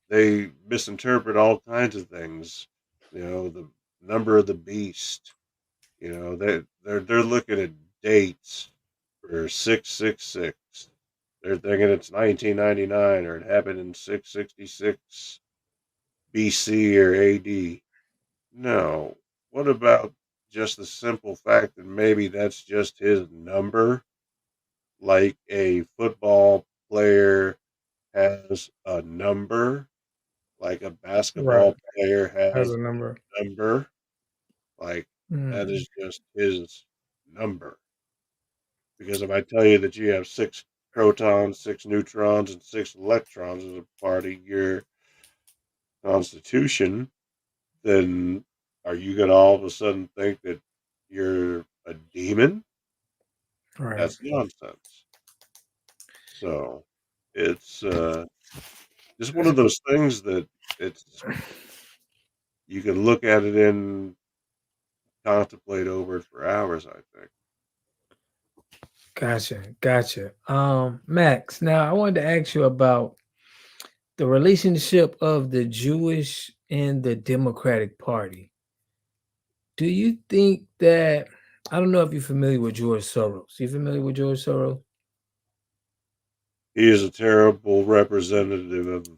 [SPEAKER 2] they misinterpret all kinds of things. The number of the beast. They're looking at dates for 666. They're thinking it's 1999 or it happened in 666 BC or AD. No. What about just the simple fact that maybe that's just his number? Like a football player has a number, like a
[SPEAKER 1] Right.
[SPEAKER 2] basketball player
[SPEAKER 1] As
[SPEAKER 2] has
[SPEAKER 1] a number.
[SPEAKER 2] a number, like that
[SPEAKER 1] Mm.
[SPEAKER 2] is just his number. Because if I tell you that you have six protons, six neutrons, and six electrons as a part of your constitution, then are you going to all of a sudden think that you're a demon?
[SPEAKER 1] Right.
[SPEAKER 2] That's nonsense. So it's just one of those things that it's you can look at it and contemplate over it for hours, I think.
[SPEAKER 1] Gotcha. Gotcha. Max, now I wanted to ask you about the relationship of the Jewish and the Democratic Party. Do you think that I don't know if you're familiar with George Soros. You familiar with George Soros?
[SPEAKER 2] He is a terrible representative of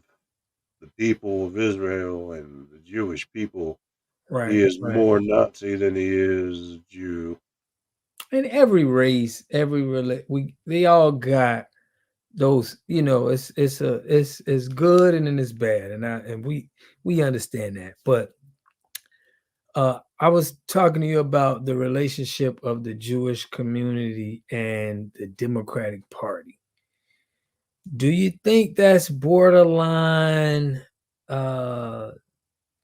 [SPEAKER 2] the people of Israel and the Jewish people, he
[SPEAKER 1] Right,
[SPEAKER 2] is
[SPEAKER 1] right.
[SPEAKER 2] more Nazi than he is Jew.
[SPEAKER 1] And every race, they all got those, it's good and then it's bad. And we understand that. But I was talking to you about the relationship of the Jewish community and the Democratic Party. Do you think that's borderline? I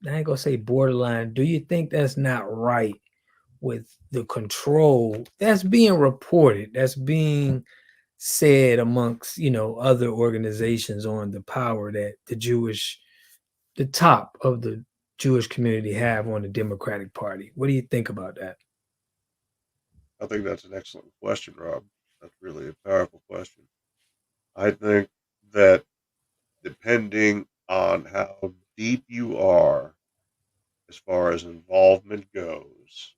[SPEAKER 1] ain't gonna say borderline. Do you think that's not right with the control that's being reported, that's being said amongst other organizations on the power that the top of the Jewish community have on the Democratic Party? What do you think about that?
[SPEAKER 2] I think that's an excellent question, Rob. That's really a powerful question. I think that depending on how deep you are as far as involvement goes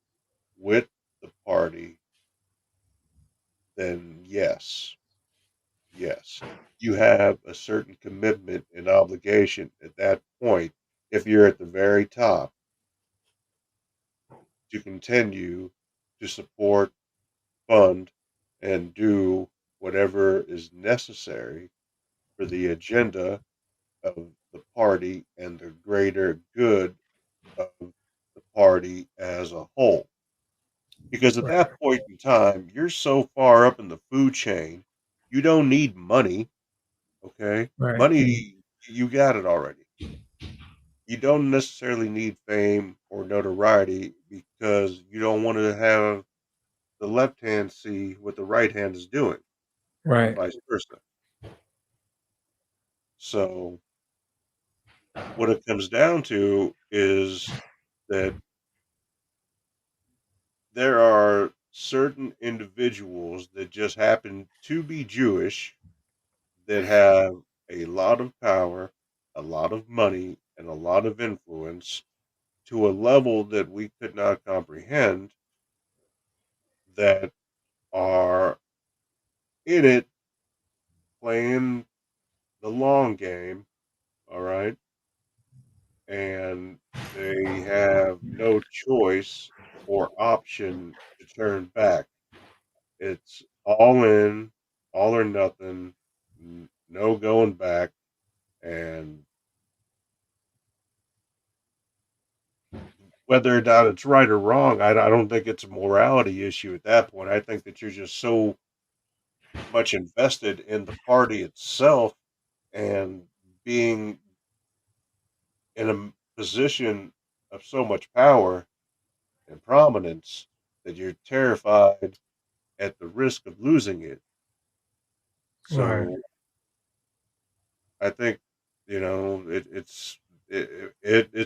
[SPEAKER 2] with the party, then yes, you have a certain commitment and obligation at that point, if you're at the very top, to continue to support, fund, and do whatever is necessary for the agenda of the party and the greater good of the party as a whole. Because at
[SPEAKER 1] Right,
[SPEAKER 2] that point in time, you're so far up in the food chain, you don't need money. Okay.
[SPEAKER 1] right,
[SPEAKER 2] Money, you got it already. You don't necessarily need fame or notoriety because you don't want to have the left hand see what the right hand is doing and
[SPEAKER 1] right,
[SPEAKER 2] vice versa. So, what it comes down to is that there are certain individuals that just happen to be Jewish that have a lot of power, a lot of money, and a lot of influence to a level that we could not comprehend, that are in it playing the long game, all right? And they have no choice or option to turn back. It's all in, all or nothing, no going back. And whether or not it's right or wrong, I don't think it's a morality issue at that point. I think that you're just so much invested in the party itself and being in a position of so much power and prominence that you're terrified at the risk of losing it.
[SPEAKER 1] right,
[SPEAKER 2] So I think it's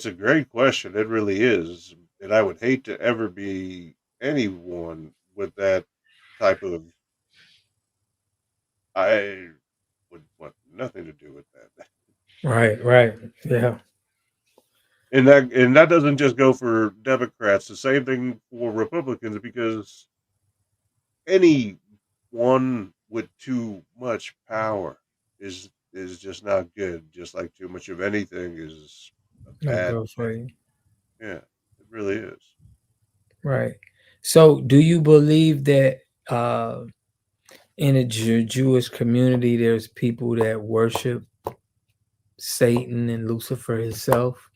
[SPEAKER 2] a great question. It really is, and I would hate to ever be anyone with that type of. I would want nothing to do with that.
[SPEAKER 1] right, right. Yeah.
[SPEAKER 2] And that doesn't just go for Democrats. The same thing for Republicans, because anyone with too much power is just not good. Just like too much of anything is a
[SPEAKER 1] No
[SPEAKER 2] bad
[SPEAKER 1] good for
[SPEAKER 2] thing.
[SPEAKER 1] you.
[SPEAKER 2] Yeah, it really is.
[SPEAKER 1] Right. So, do you believe that in a Jewish community, there's people that worship Satan and Lucifer himself?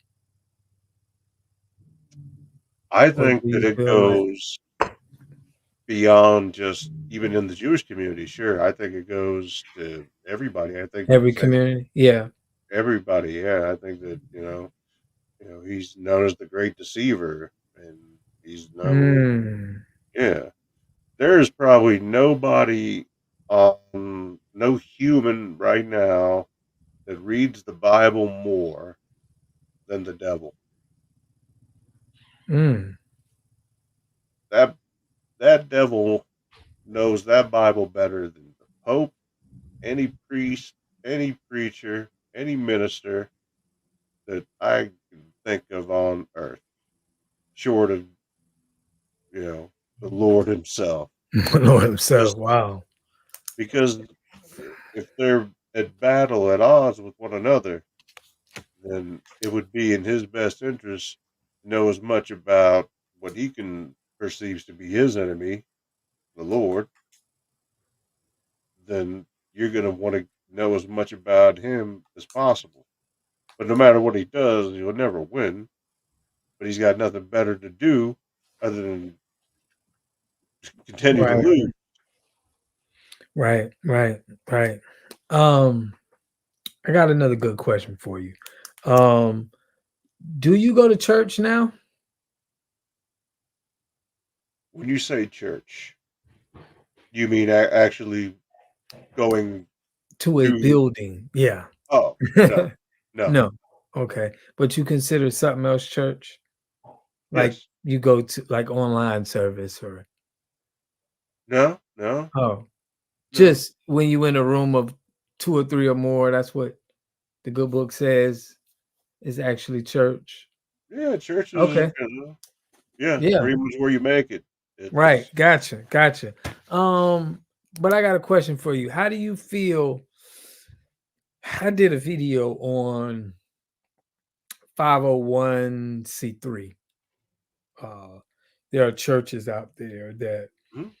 [SPEAKER 2] I
[SPEAKER 1] Or do
[SPEAKER 2] think that
[SPEAKER 1] you
[SPEAKER 2] it
[SPEAKER 1] feel like
[SPEAKER 2] goes beyond just even in the Jewish community. Sure, I think it goes to everybody. I think that
[SPEAKER 1] every
[SPEAKER 2] Satan,
[SPEAKER 1] community? Yeah.
[SPEAKER 2] everybody. Yeah, I think that he's known as the great deceiver, and he's known.
[SPEAKER 1] Mm,
[SPEAKER 2] Yeah, there is probably nobody, no human right now that reads the Bible more than the devil.
[SPEAKER 1] mm.
[SPEAKER 2] That that devil knows that Bible better than the Pope, any priest, any preacher, any minister that I can think of on earth, short of the Lord Himself.
[SPEAKER 1] Lord
[SPEAKER 2] Just
[SPEAKER 1] himself. Wow.
[SPEAKER 2] because if they're at battle, at odds with one another, then it would be in his best interest to know as much about what he can perceives to be his enemy, the Lord, then you're going to want to know as much about him as possible. But no matter what he does, he'll never win. But he's got nothing better to do other than continue to
[SPEAKER 1] Right,
[SPEAKER 2] lose.
[SPEAKER 1] right, right, right. Um, I got another good question for you. Um, do you go to church now?
[SPEAKER 2] When you say church, you mean actually going
[SPEAKER 1] To a
[SPEAKER 2] to?
[SPEAKER 1] building? Yeah.
[SPEAKER 2] Oh, no, no,
[SPEAKER 1] No. Okay. But you consider something else church? Like
[SPEAKER 2] yes,
[SPEAKER 1] you go to like online service or
[SPEAKER 2] no, no,
[SPEAKER 1] oh,
[SPEAKER 2] no.
[SPEAKER 1] just when you in a room of two or three or more, that's what the good book says is actually church.
[SPEAKER 2] Yeah, church is,
[SPEAKER 1] Okay.
[SPEAKER 2] yeah,
[SPEAKER 1] Yeah.
[SPEAKER 2] pretty much where you make it.
[SPEAKER 1] Right.
[SPEAKER 2] It's
[SPEAKER 1] Gotcha. Gotcha. But I got a question for you. How do you feel? I did a video on 501c3. Uh, there are churches out there that
[SPEAKER 2] mhm,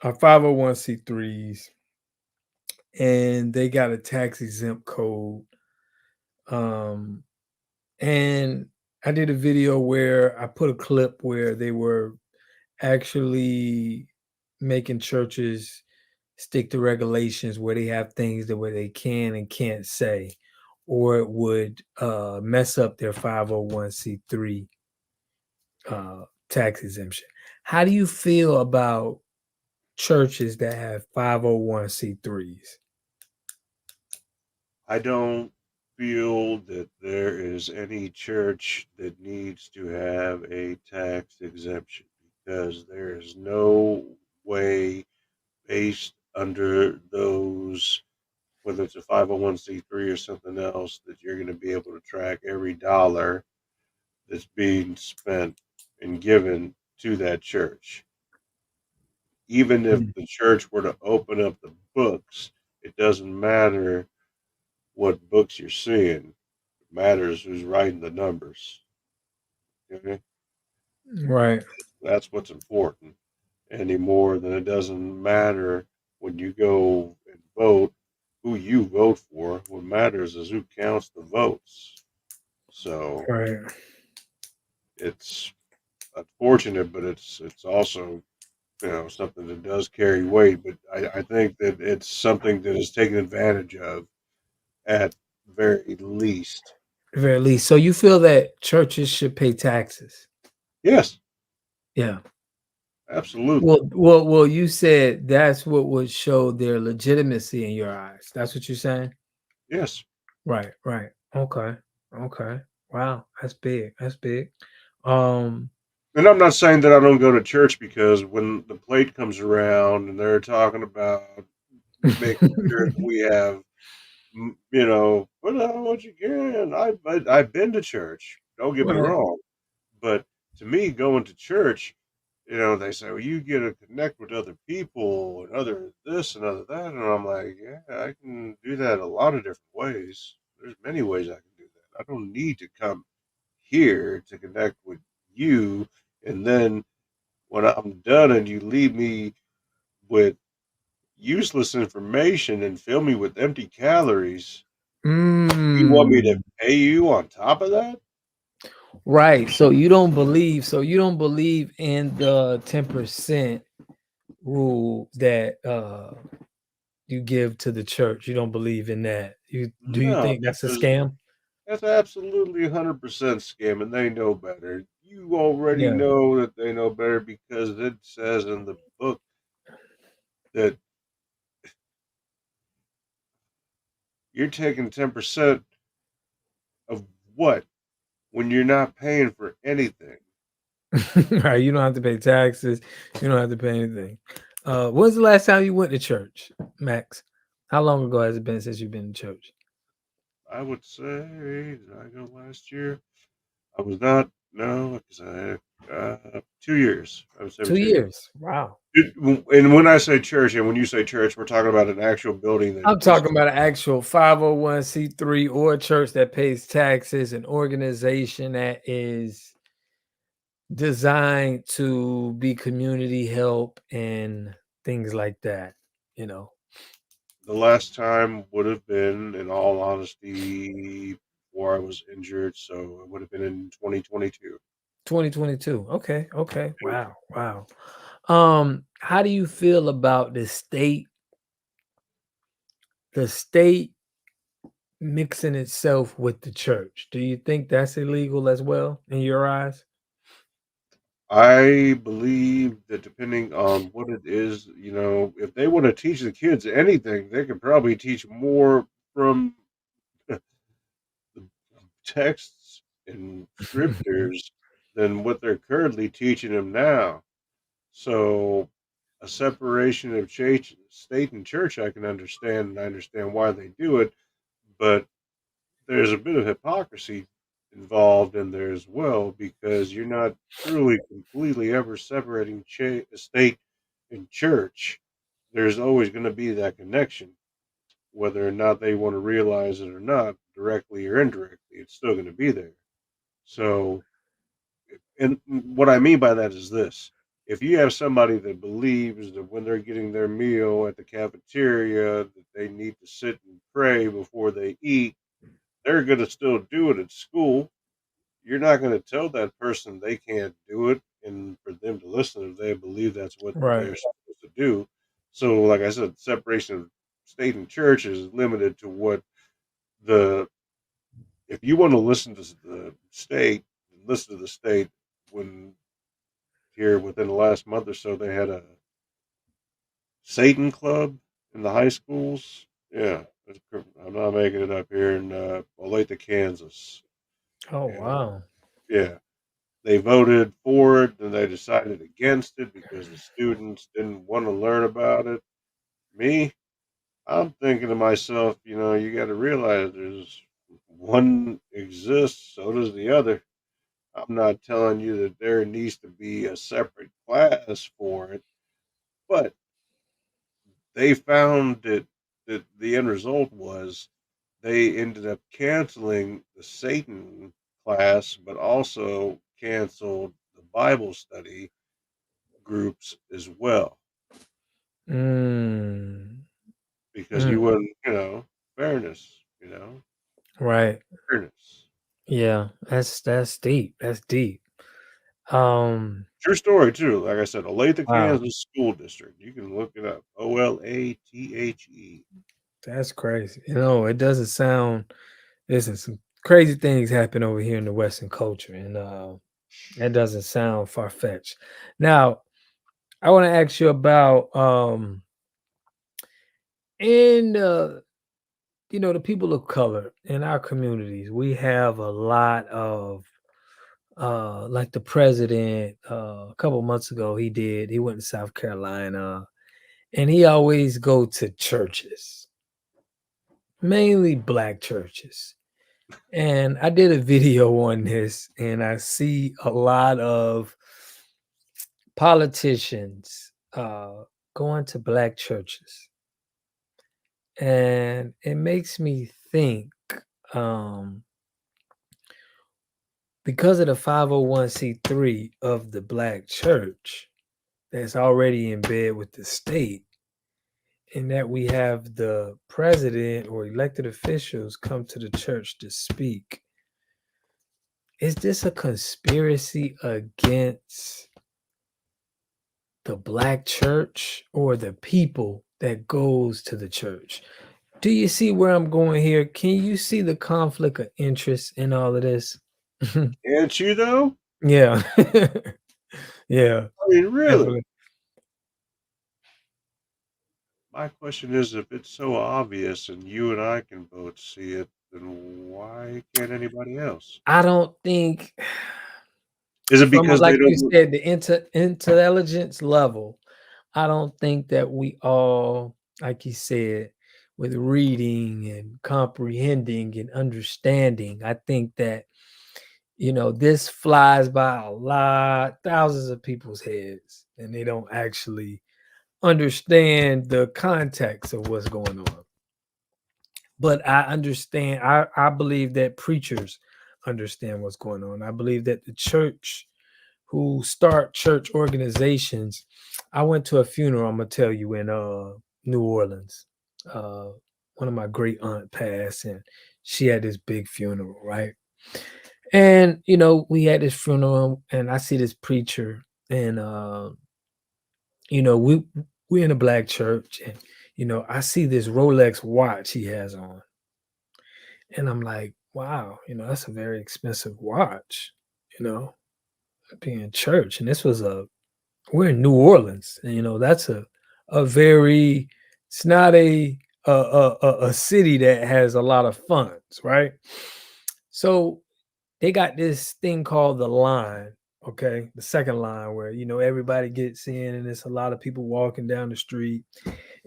[SPEAKER 1] are 501c3s and they got a tax exempt code. Um, and I did a video where I put a clip where they were actually making churches stick to regulations where they have things that where they can and can't say, or it would mess up their 501c3 tax exemption. How do you feel about churches that have 501c3s?
[SPEAKER 2] I don't feel that there is any church that needs to have a tax exemption because there is no way based under those, whether it's a 501c3 or something else, that you're going to be able to track every dollar that's being spent and given to that church. Even if
[SPEAKER 1] Mm.
[SPEAKER 2] the church were to open up the books, it doesn't matter what books you're seeing. It matters who's writing the numbers. Okay?
[SPEAKER 1] Right.
[SPEAKER 2] That's what's important any more than it doesn't matter when you go and vote who you vote for. What matters is who counts the votes. So
[SPEAKER 1] Right.
[SPEAKER 2] it's unfortunate, but it's also, something that does carry weight. But I think that it's something that is taken advantage of at very least.
[SPEAKER 1] Very least. So you feel that churches should pay taxes?
[SPEAKER 2] Yes,
[SPEAKER 1] Yeah.
[SPEAKER 2] absolutely.
[SPEAKER 1] Well, you said that's what would show their legitimacy in your eyes. That's what you're saying?
[SPEAKER 2] Yes.
[SPEAKER 1] Right, right. Okay. Okay. Wow, that's big. That's big. Um,
[SPEAKER 2] And I'm not saying that I don't go to church because when the plate comes around and they're talking about making sure that we have, put out what you can. I've been to church. Don't get me
[SPEAKER 1] right.
[SPEAKER 2] wrong, but to me, going to church, they say, well, you get to connect with other people and other this and other that, and I'm like, yeah, I can do that a lot of different ways. There's many ways I can do that. I don't need to come here to connect with you, and then when I'm done and you leave me with useless information and fill me with empty calories, you want me to
[SPEAKER 1] Mm,
[SPEAKER 2] pay you on top of that?
[SPEAKER 1] right. So you don't believe in the 10% rule that you give to the church. You don't believe in that. Do you
[SPEAKER 2] No,
[SPEAKER 1] think that's a
[SPEAKER 2] because
[SPEAKER 1] scam?
[SPEAKER 2] that's absolutely 100% scam, and they know better. You already
[SPEAKER 1] Yeah.
[SPEAKER 2] know that they know better because it says in the book that you're taking 10% of what when you're not paying for anything.
[SPEAKER 1] Right. You don't have to pay taxes. You don't have to pay anything. When's the last time you went to church, Max? How long ago has it been since you've been to church?
[SPEAKER 2] I would say, did I go last year? I was not. No, because 2 years. I would say
[SPEAKER 1] 2
[SPEAKER 2] 2 years.
[SPEAKER 1] years. Wow.
[SPEAKER 2] And when I say church, and when you say church, we're talking about an actual building that
[SPEAKER 1] I'm
[SPEAKER 2] is
[SPEAKER 1] talking about an actual 501c3 or a church that pays taxes, an organization that is designed to be community help and things like that, you know.
[SPEAKER 2] the last time would have been, in all honesty, before I was injured, so it would have been in 2022.
[SPEAKER 1] 2022. Okay, okay. Wow, wow. How do you feel about the state mixing itself with the church? Do you think that's illegal as well in your eyes?
[SPEAKER 2] I believe that depending on what it is, if they want to teach the kids anything, they could probably teach more from the texts and scriptures than what they're currently teaching them now. So, a separation of church, state and church, I can understand, and I understand why they do it, but there's a bit of hypocrisy involved in there as well because you're not truly completely ever separating state and church. There's always going to be that connection, whether or not they want to realize it or not, directly or indirectly. It's still going to be there. So, and what I mean by that is this: if you have somebody that believes that when they're getting their meal at the cafeteria that they need to sit and pray before they eat, they're going to still do it at school. You're not going to tell that person they can't do it, and for them to listen if they believe that's what
[SPEAKER 1] Right.
[SPEAKER 2] they're supposed to do. So, like I said, separation of state and church is limited to what the if you want to listen to the state, listen to the state. When here within the last month or so, they had a Satan club in the high schools. Yeah, I'm not making it up here in Olathe, Kansas.
[SPEAKER 1] Oh,
[SPEAKER 2] And
[SPEAKER 1] wow.
[SPEAKER 2] yeah, they voted for it, and they decided against it because the students didn't want to learn about it. Me, I'm thinking to myself, you got to realize there's one exists, so does the other. I'm not telling you that there needs to be a separate class for it, but they found that the end result was they ended up canceling the Satan class, but also canceled the Bible study groups as well
[SPEAKER 1] Mm,
[SPEAKER 2] because you
[SPEAKER 1] mm,
[SPEAKER 2] wouldn't, fairness,
[SPEAKER 1] right.
[SPEAKER 2] fairness.
[SPEAKER 1] Yeah, that's deep. That's deep. Um,
[SPEAKER 2] True story too. Like I said, Olathe,
[SPEAKER 1] wow,
[SPEAKER 2] Kansas school district. You can look it up. Olathe.
[SPEAKER 1] that's crazy. It doesn't sound. Listen, some crazy things happen over here in the Western culture, and that doesn't sound far fetched. Now, I want to ask you about in the people of color in our communities. We have a lot of like the president. A couple months ago, he went to South Carolina, and he always go to churches, mainly black churches. And I did a video on this, and I see a lot of politicians going to black churches, and it makes me think, um, because of the 501c3 of the black church that's already in bed with the state, and that we have the president or elected officials come to the church to speak. Is this a conspiracy against the black church or the people that goes to the church? Do you see where I'm going here? Can you see the conflict of interest in all of this?
[SPEAKER 2] Can't you though?
[SPEAKER 1] Yeah. Yeah,
[SPEAKER 2] I mean, really.
[SPEAKER 1] definitely.
[SPEAKER 2] My question is, if it's so obvious and you and I can both see it, then why can't anybody else?
[SPEAKER 1] I don't think
[SPEAKER 2] Is it
[SPEAKER 1] from
[SPEAKER 2] because they
[SPEAKER 1] like you
[SPEAKER 2] don't?
[SPEAKER 1] said, the intelligence level, I don't think that we all, like you said, with reading and comprehending and understanding, I think that this flies by a lot, thousands of people's heads, and they don't actually understand the context of what's going on. But I understand, I believe that preachers understand what's going on. I believe that the church who start church organizations. I went to a funeral, I'm gonna tell you, in New Orleans. Uh One of my great aunt passed, and she had this big funeral, right? And we had this funeral, and I see this preacher, and you know, we we're in a black church, and I see this Rolex watch he has on, and I'm like, wow, that's a very expensive watch, you know, being in church, and this was a we're in New Orleans, and that's a very it's not a city that has a lot of funds, right? So they got this thing called the line, okay, the second line where everybody gets in, and it's a lot of people walking down the street,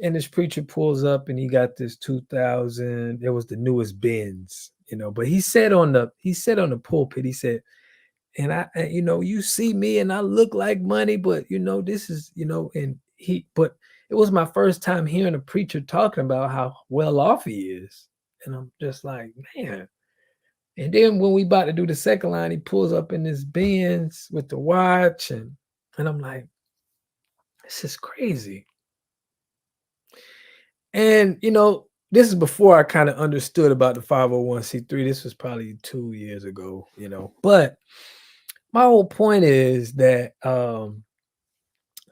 [SPEAKER 1] and this preacher pulls up, and he got this 2000. It was the newest Benz, but he said on the pulpit, he said, and you see me and I look like money, but this is, but it was my first time hearing a preacher talking about how well off he is. And I'm just like, man. And then when we about to do the second line, he pulls up in this Benz with the watch, and I'm like, this is crazy. And this is before I kind of understood about the 501c3. This was probably 2 years ago, but my whole point is that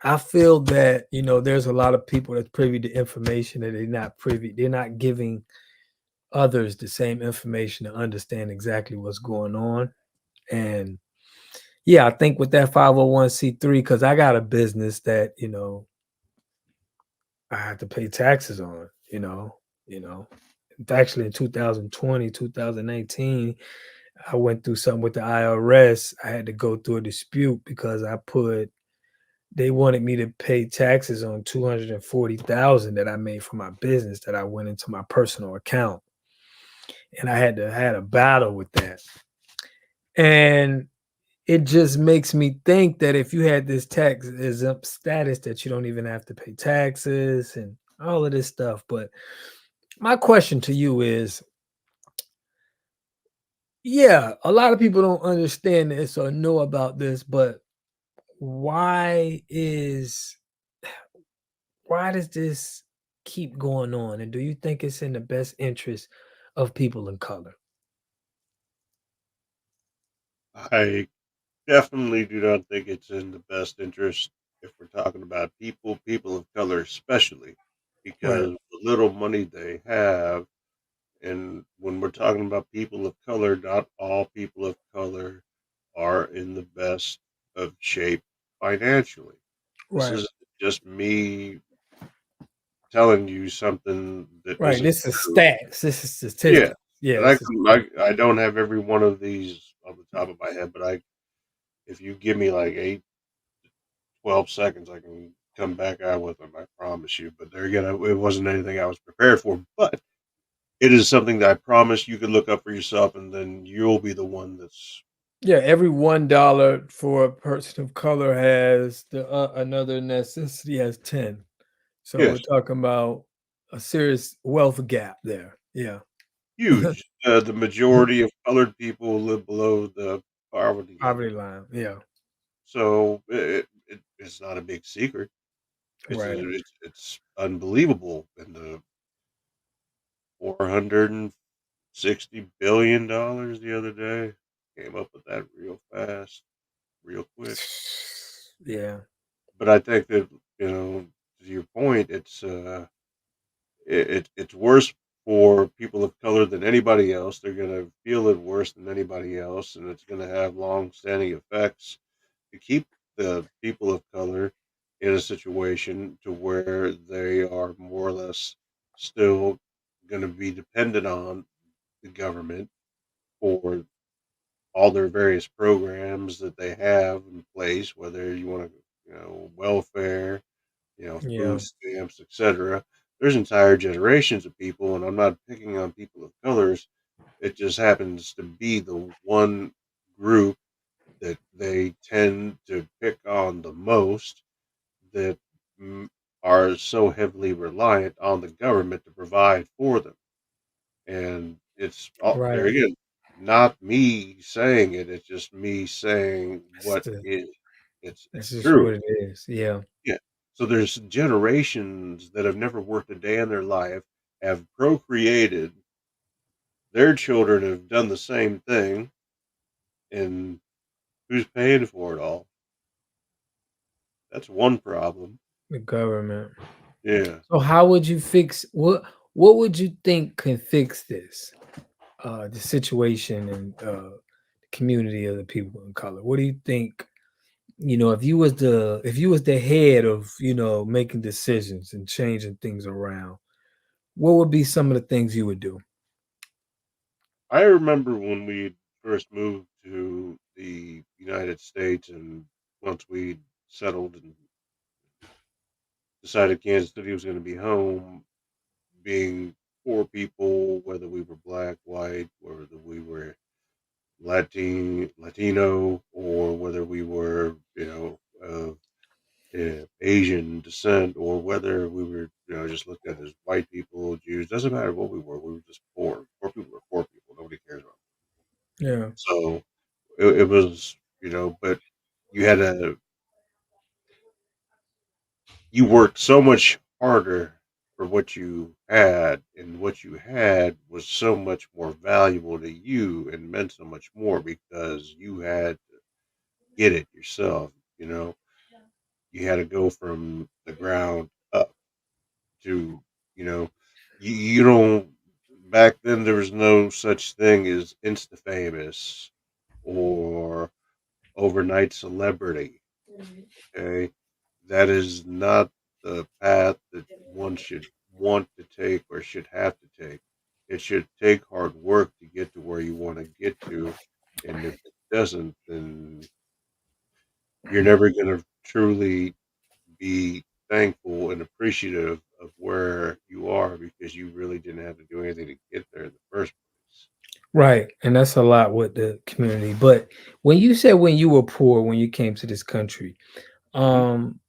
[SPEAKER 1] I feel that there's a lot of people that's privy to information that they're not giving others the same information to understand exactly what's going on. And yeah, I think with that 501c3, because I got a business that I have to pay taxes on, you know. Actually in 2020, 2019, I went through something with the IRS. I had to go through a dispute because they wanted me to pay taxes on 240,000 that I made from my business that I went into my personal account. And I had a battle with that. And it just makes me think that if you had this tax exempt status, that you don't even have to pay taxes and all of this stuff. But my question to you is, yeah, a lot of people don't understand this or know about this, but why is why does this keep going on? And do you think it's in the best interest of people of color?
[SPEAKER 2] I definitely do not think it's in the best interest if we're talking about people of color especially,
[SPEAKER 1] Right.
[SPEAKER 2] because the little money they have, and when we're talking about people of color, not all people of color are in the best of shape financially. This
[SPEAKER 1] Right.
[SPEAKER 2] is just me telling you something that
[SPEAKER 1] Right.
[SPEAKER 2] isn't
[SPEAKER 1] This is
[SPEAKER 2] true.
[SPEAKER 1] stats. This is
[SPEAKER 2] Yeah,
[SPEAKER 1] statistics. Yeah,
[SPEAKER 2] and
[SPEAKER 1] this is
[SPEAKER 2] I don't have every one of these on the top of my head, but I if you give me like 12 seconds, I can come back out with them. I promise you. But there again, it wasn't anything I was prepared for. But it is something that I promise you can look up for yourself, and then you'll be the one that's
[SPEAKER 1] yeah. Every $1 for a person of color has the another necessity has 10. So we're
[SPEAKER 2] yes,
[SPEAKER 1] talking about a serious wealth gap there. Yeah.
[SPEAKER 2] huge. The majority of colored people live below the poverty
[SPEAKER 1] Poverty
[SPEAKER 2] level,
[SPEAKER 1] line. Yeah.
[SPEAKER 2] so it's not a big secret.
[SPEAKER 1] Right.
[SPEAKER 2] It's unbelievable, and the $460 billion the other day came up with that real fast, real quick.
[SPEAKER 1] Yeah.
[SPEAKER 2] But I think that, to your point, it's worse for people of color than anybody else. They're gonna feel it worse than anybody else, and it's gonna have long-standing effects to keep the people of color in a situation to where they are more or less still gonna be dependent on the government for all their various programs that they have in place, whether you want to, welfare,
[SPEAKER 1] Yeah.
[SPEAKER 2] food stamps, etc. There's entire generations of people, and I'm not picking on people of colors. It just happens to be the one group that they tend to pick on the most that mm, are so heavily reliant on the government to provide for them. And it's there
[SPEAKER 1] Right.
[SPEAKER 2] again, not me saying it, it's just me saying
[SPEAKER 1] That's
[SPEAKER 2] what
[SPEAKER 1] the
[SPEAKER 2] is it's
[SPEAKER 1] that's
[SPEAKER 2] it's
[SPEAKER 1] just
[SPEAKER 2] true.
[SPEAKER 1] what it is. Yeah.
[SPEAKER 2] Yeah. So there's generations that have never worked a day in their life, have procreated, their children have done the same thing, and who's paying for it all? That's one problem.
[SPEAKER 1] The government.
[SPEAKER 2] Yeah.
[SPEAKER 1] So how would you fix what would you think can fix this? The situation and the community of the people in color. What do you think? If you was the head of making decisions and changing things around, what would be some of the things you would do?
[SPEAKER 2] I remember when we first moved to the United States, and once we settled and decided Kansas City was going to be home, being poor people, whether we were black, white, whether we were Latino, or whether we were, of Asian descent, or whether we were, just looked at as white people, Jews. Doesn't matter what we were. We were just poor. Poor people were poor people. Nobody cares about them.
[SPEAKER 1] Yeah.
[SPEAKER 2] So it was, but you had a you worked so much harder for what you had, and what you had was so much more valuable to you and meant so much more because you had to get it yourself. You know, you had to go from the ground up to, you know, you don't. Back then, there was no such thing as insta famous or overnight celebrity. Okay, that is not the path that one should want to take or should have to take. It should take hard work to get to where you want to get to, and if it doesn't, then you're never going to truly be thankful and appreciative of where you are because you really didn't have to do anything to get there in the first place.
[SPEAKER 1] Right. And that's a lot with the community. But when you said when you were poor, when you came to this country,
[SPEAKER 2] Mhm.
[SPEAKER 1] um,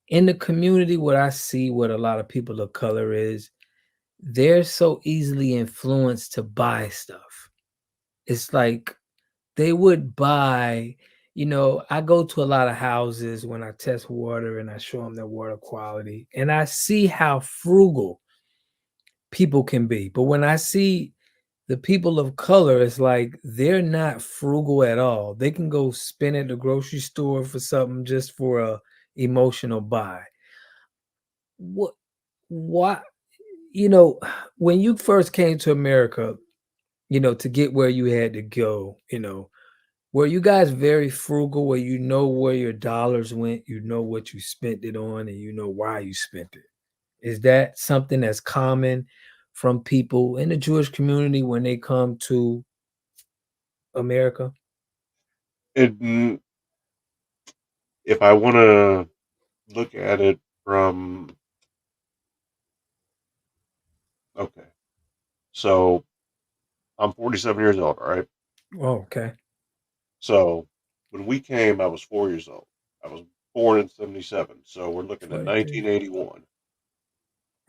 [SPEAKER 1] in the community, what I see what a lot of people of color is they're so easily influenced to buy stuff. It's like they would buy, I go to a lot of houses when I test water and I show them their water quality, and I see how frugal people can be. But when I see the people of color, it's like they're not frugal at all. They can go spend at the grocery store for something just for a emotional buy. What why when you first came to America, to get where you had to go, were you guys very frugal where you know where your dollars went, you know what you spent it on, and you know why you spent it? Is that something that's common from people in the Jewish community when they come to America?
[SPEAKER 2] And if I want to look at it from, okay, so I'm 47 years old, all right?
[SPEAKER 1] Oh, okay.
[SPEAKER 2] So when we came, I was 4 years old. I was born in 77. So we're looking at
[SPEAKER 1] 43.
[SPEAKER 2] 1981.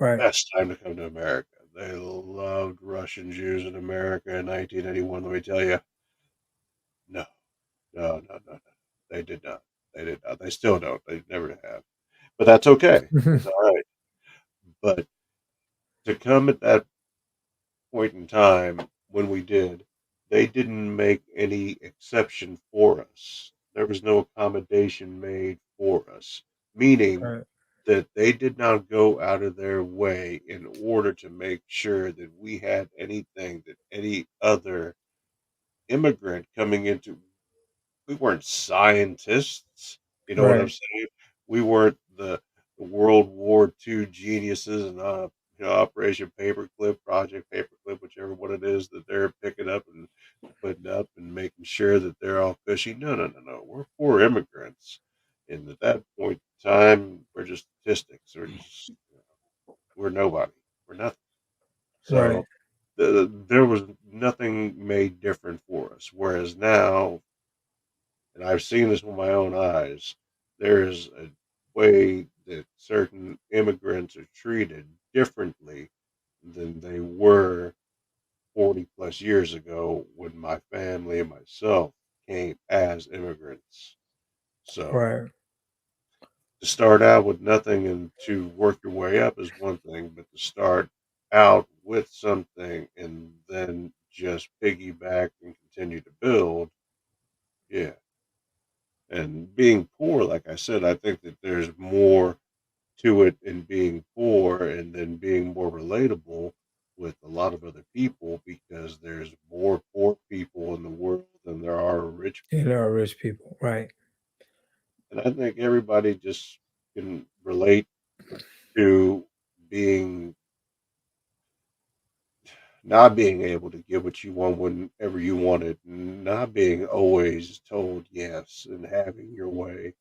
[SPEAKER 1] Right.
[SPEAKER 2] Best time to come to America. They loved Russian Jews in America in 1981. Let me tell you, no, no, no, no, no. They did not. They did not. They still don't. They never have. But that's okay. That's all right. But to come at that point in time when we did, they didn't make any exception for us. There was no accommodation made for us, meaning
[SPEAKER 1] Right.
[SPEAKER 2] that they did not go out of their way in order to make sure that we had anything that any other immigrant coming into. We weren't scientists, you know what I'm
[SPEAKER 1] Right.
[SPEAKER 2] saying? We weren't the World War II geniuses and Operation Paperclip, Project Paperclip, whichever one it is that they're picking up and putting up and making sure that they're all cushy. No, no, no, no. We're poor immigrants, and at that point in time, we're just statistics. We're nobody. We're nothing.
[SPEAKER 1] Right.
[SPEAKER 2] So there was nothing made different for us. Whereas now, and I've seen this with my own eyes, there is a way that certain immigrants are treated differently than they were 40 plus years ago when my family and myself came as immigrants. So
[SPEAKER 1] Right.
[SPEAKER 2] to start out with nothing and to work your way up is one thing, but to start out with something and then just piggyback and continue to build, yeah. And being poor, like I said, I think that there's more to it in being poor and then being more relatable with a lot of other people because there's more poor people in the world than there are rich
[SPEAKER 1] And
[SPEAKER 2] people.
[SPEAKER 1] there are rich people. Right.
[SPEAKER 2] And I think everybody just can relate to being not being able to get what you want whenever you want it, not being always told yes and having your way.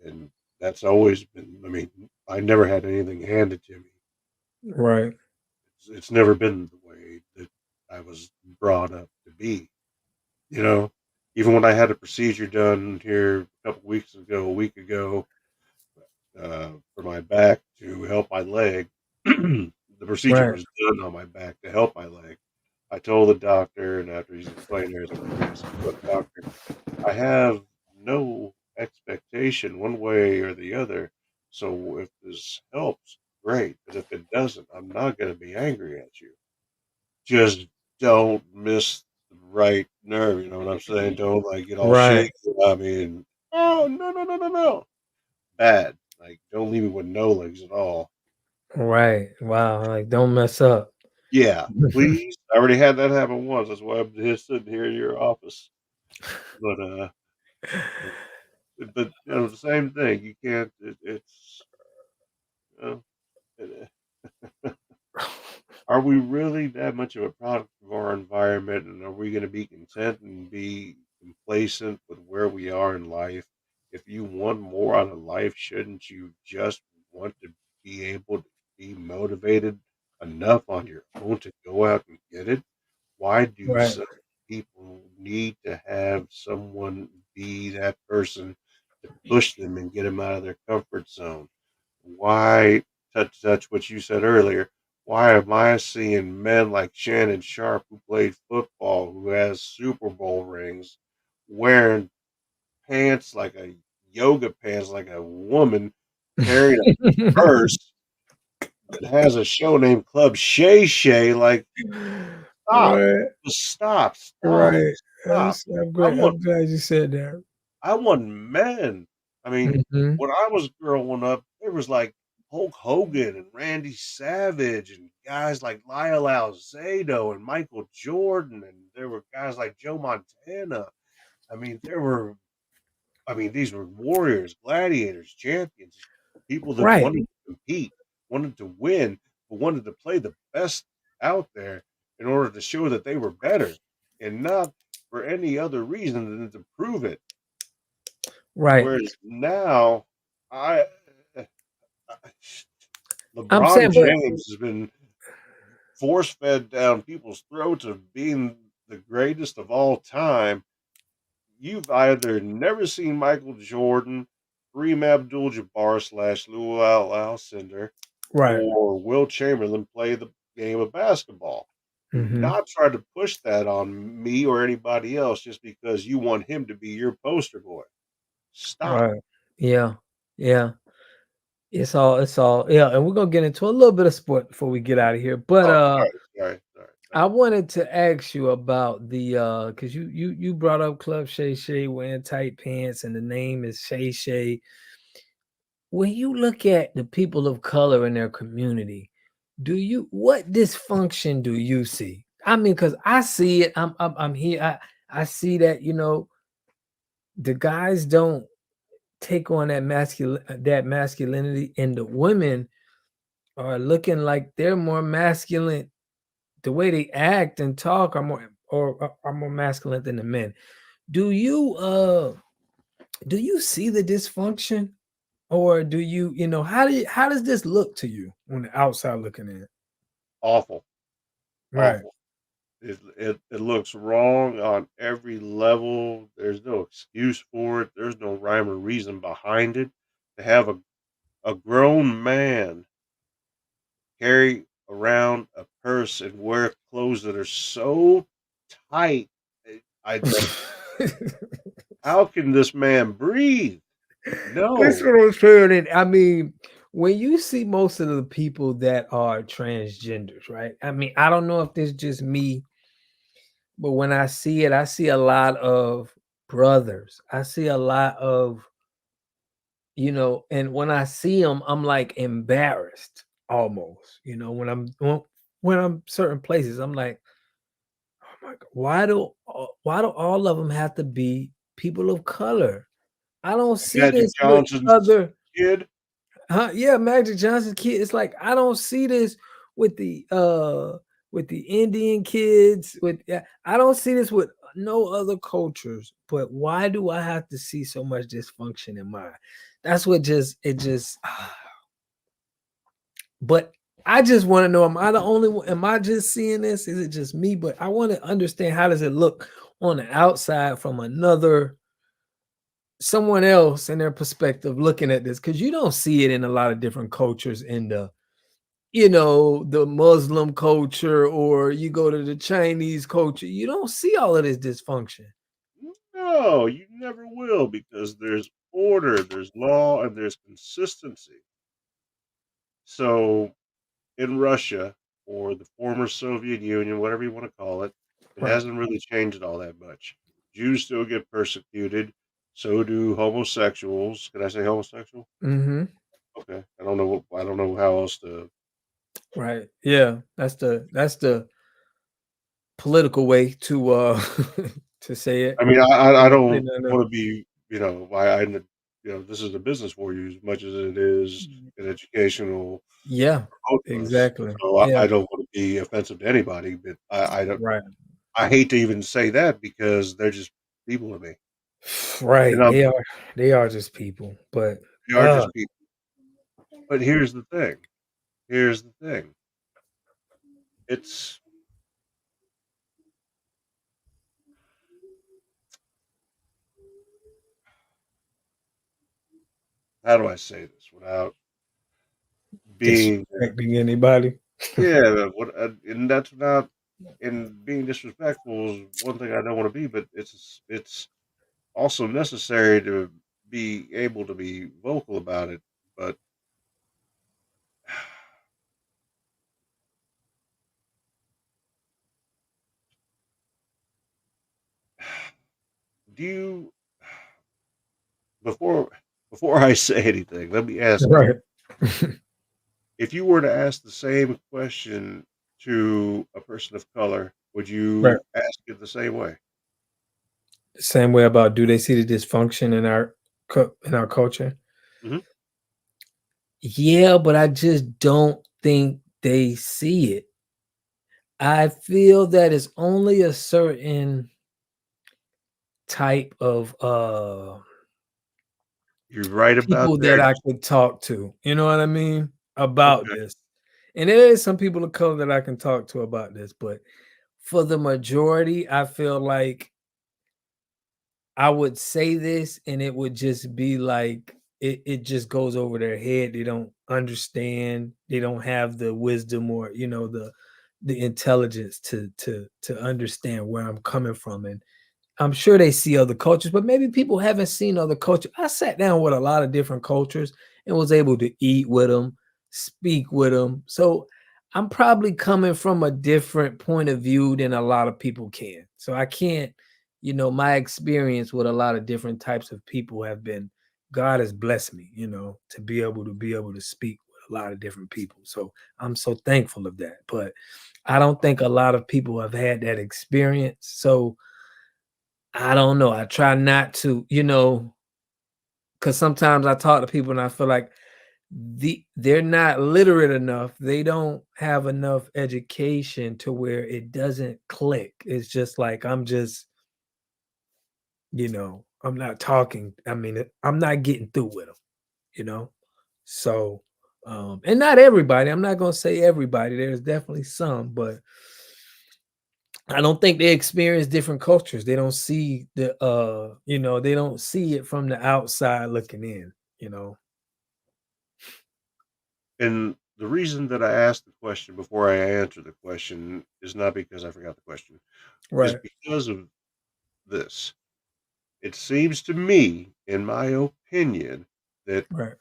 [SPEAKER 2] And that's always been, I mean, I never had anything handed to me.
[SPEAKER 1] Right.
[SPEAKER 2] It's never been the way that I was brought up to be. You know, even when I had a procedure done here a couple weeks ago, a week ago, for my back to help my leg, the procedure
[SPEAKER 1] Right.
[SPEAKER 2] was done on my back to help my leg. I told the doctor, and after he's explained everything to me, I said, "Look, doctor, I have no expectation one way or the other. So if this helps, great. But if it doesn't, I'm not going to be angry at you. Just don't miss the right nerve. You know what I'm saying? Don't like get all
[SPEAKER 1] Right.
[SPEAKER 2] shaky about me and oh no no no no no bad. Like don't leave me with no legs at all.
[SPEAKER 1] Right. Wow. Like, don't mess up.
[SPEAKER 2] Yeah, please. I already had that happen once. That's why I'm just sitting here in your office. But the same thing. You can't. It's you know, it, are we really that much of a product of our environment, and are we going to be content and be complacent with where we are in life? If you want more out of life, shouldn't you just want to be able to be motivated enough on your own to go out and get it? Why do
[SPEAKER 1] Right.
[SPEAKER 2] some people need to have someone be that person to push them and get them out of their comfort zone? Why touch what you said earlier? Why am I seeing men like Shannon Sharp, who played football, who has Super Bowl rings, wearing pants like a yoga pants like a woman, carrying a purse that has a show named Club Shay Shay? Like, stop,
[SPEAKER 1] Right.
[SPEAKER 2] just stop, stop,
[SPEAKER 1] Right.
[SPEAKER 2] stop.
[SPEAKER 1] I'm
[SPEAKER 2] I
[SPEAKER 1] great.
[SPEAKER 2] want
[SPEAKER 1] I'm glad you said that.
[SPEAKER 2] I want men. I mean,
[SPEAKER 1] Hmm.
[SPEAKER 2] when I was growing up, there was like Hulk Hogan and Randy Savage and guys like Lyle Alzado and Michael Jordan, and there were guys like Joe Montana. I mean, these were warriors, gladiators, champions, people that
[SPEAKER 1] Right.
[SPEAKER 2] wanted to compete, wanted to win, but wanted to play the best out there in order to show that they were better, and not for any other reason than to prove it.
[SPEAKER 1] Right.
[SPEAKER 2] Whereas now, I
[SPEAKER 1] I'm
[SPEAKER 2] LeBron
[SPEAKER 1] saying, but
[SPEAKER 2] James has been force fed down people's throats of being the greatest of all time. You've either never seen Michael Jordan, Kareem Abdul-Jabbar slash Lou Alcindor,
[SPEAKER 1] right.
[SPEAKER 2] or Will Chamberlain play the game of basketball. Do
[SPEAKER 1] Hmm.
[SPEAKER 2] not try to push that on me or anybody else just because you want him to be your poster boy. Stop.
[SPEAKER 1] Right. Yeah. Yeah. It's all yeah, and we're gonna get into a little bit of sport before we get out of here. But
[SPEAKER 2] Oh, sorry.
[SPEAKER 1] I wanted to ask you about the because you brought up Club Shay Shay wearing tight pants and the name is Shay Shay. When you look at the people of color in their community, do you what dysfunction do you see? I mean, because I see it, I'm here. I see that, the guys don't take on that masculinity, and the women are looking like they're more masculine. The way they act and talk are more masculine than the men. Do you do you see the dysfunction, or do how does this look to you on the outside looking in?
[SPEAKER 2] Awful,
[SPEAKER 1] Right.
[SPEAKER 2] awful. It looks wrong on every level. There's no excuse for it. There's no rhyme or reason behind it. To have a grown man carry around a purse and wear clothes that are so tight, I just how can this man breathe?
[SPEAKER 1] That's
[SPEAKER 2] No.
[SPEAKER 1] what I'm saying. And I mean, when you see most of the people that are transgenders, right? I mean, I don't know if this just me, but when I see it, I see a lot of brothers. I see a lot of, and when I see them, I'm like embarrassed almost. When I'm certain places, I'm like, oh my God, why do all of them have to be people of color? I don't see
[SPEAKER 2] Magic
[SPEAKER 1] this with
[SPEAKER 2] Johnson's
[SPEAKER 1] other.
[SPEAKER 2] kid.
[SPEAKER 1] Yeah, Magic Johnson kid. It's like I don't see this with the Indian kids. I don't see this with no other cultures. But why do I have to see so much dysfunction in mine? That's what just it just. But I just want to know: am I the only one? Am I just seeing this? Is it just me? But I want to understand, how does it look on the outside from someone else in their perspective looking at this, because you don't see it in a lot of different cultures in the Muslim culture, or you go to the Chinese culture, you don't see all of this dysfunction.
[SPEAKER 2] No, you never will because there's order, there's law, and there's consistency. So in Russia or the former Soviet Union, whatever you want to call it, it
[SPEAKER 1] Right.
[SPEAKER 2] hasn't really changed all that much. Jews still get persecuted. So do homosexuals. Can I say homosexual?
[SPEAKER 1] Mm-hmm.
[SPEAKER 2] Okay. I don't know how else to.
[SPEAKER 1] Right. Yeah. That's the political way to to say it.
[SPEAKER 2] I mean, I
[SPEAKER 1] No,
[SPEAKER 2] don't
[SPEAKER 1] no, no.
[SPEAKER 2] want to be. This is a business for you as much as it is an educational
[SPEAKER 1] Yeah.
[SPEAKER 2] for both of us.
[SPEAKER 1] Exactly.
[SPEAKER 2] So
[SPEAKER 1] Yeah.
[SPEAKER 2] I don't want to be offensive to anybody, but I don't.
[SPEAKER 1] Right.
[SPEAKER 2] I hate to even say that because they're just people to me. And
[SPEAKER 1] Right. They are just people. But
[SPEAKER 2] they are just people. But here's the thing. Here's the thing. It's how do I say this without being
[SPEAKER 1] disrespecting anybody.
[SPEAKER 2] yeah, and that's not and being disrespectful is one thing I don't want to be, but it's also necessary to be able to be vocal about it. But do you before before I say anything, let me ask you.
[SPEAKER 1] Right.
[SPEAKER 2] If you were to ask the same question to a person of color, would
[SPEAKER 1] Right.
[SPEAKER 2] you ask it the same way?
[SPEAKER 1] Same way about, do they see the dysfunction in our culture?
[SPEAKER 2] Mhm.
[SPEAKER 1] Yeah, but I just don't think they see it. I feel that it's only a certain type of
[SPEAKER 2] You're right about
[SPEAKER 1] people that
[SPEAKER 2] there.
[SPEAKER 1] I could talk to, you know what I mean, about
[SPEAKER 2] Okay.
[SPEAKER 1] this. And there is some people of color that I can talk to about this, but for the majority, I feel like I would say this and it would just be like it just goes over their head. They don't understand. They don't have the wisdom, or the intelligence to understand where I'm coming from. And I'm sure they see other cultures, but maybe people haven't seen other cultures. I sat down with a lot of different cultures and was able to eat with them, speak with them. So I'm probably coming from a different point of view than a lot of people can. So I can't, my experience with a lot of different types of people have been, God has blessed me, to be able to speak with a lot of different people. So I'm so thankful of that. But I don't think a lot of people have had that experience. So I don't know. I try not to, because sometimes I talk to people and I feel like they're not literate enough. They don't have enough education to where it doesn't click. It's just like I'm not talking. I mean, I'm not getting through with them, you know. So, and not everybody. I'm not gonna say everybody. There's definitely some, but I don't think they experience different cultures. They don't see the they don't see it from the outside looking in, you know.
[SPEAKER 2] And the reason that I asked the question before I answer the question is not because I forgot the question, is
[SPEAKER 1] Right,
[SPEAKER 2] because of this. It seems to me, in my opinion, that
[SPEAKER 1] right,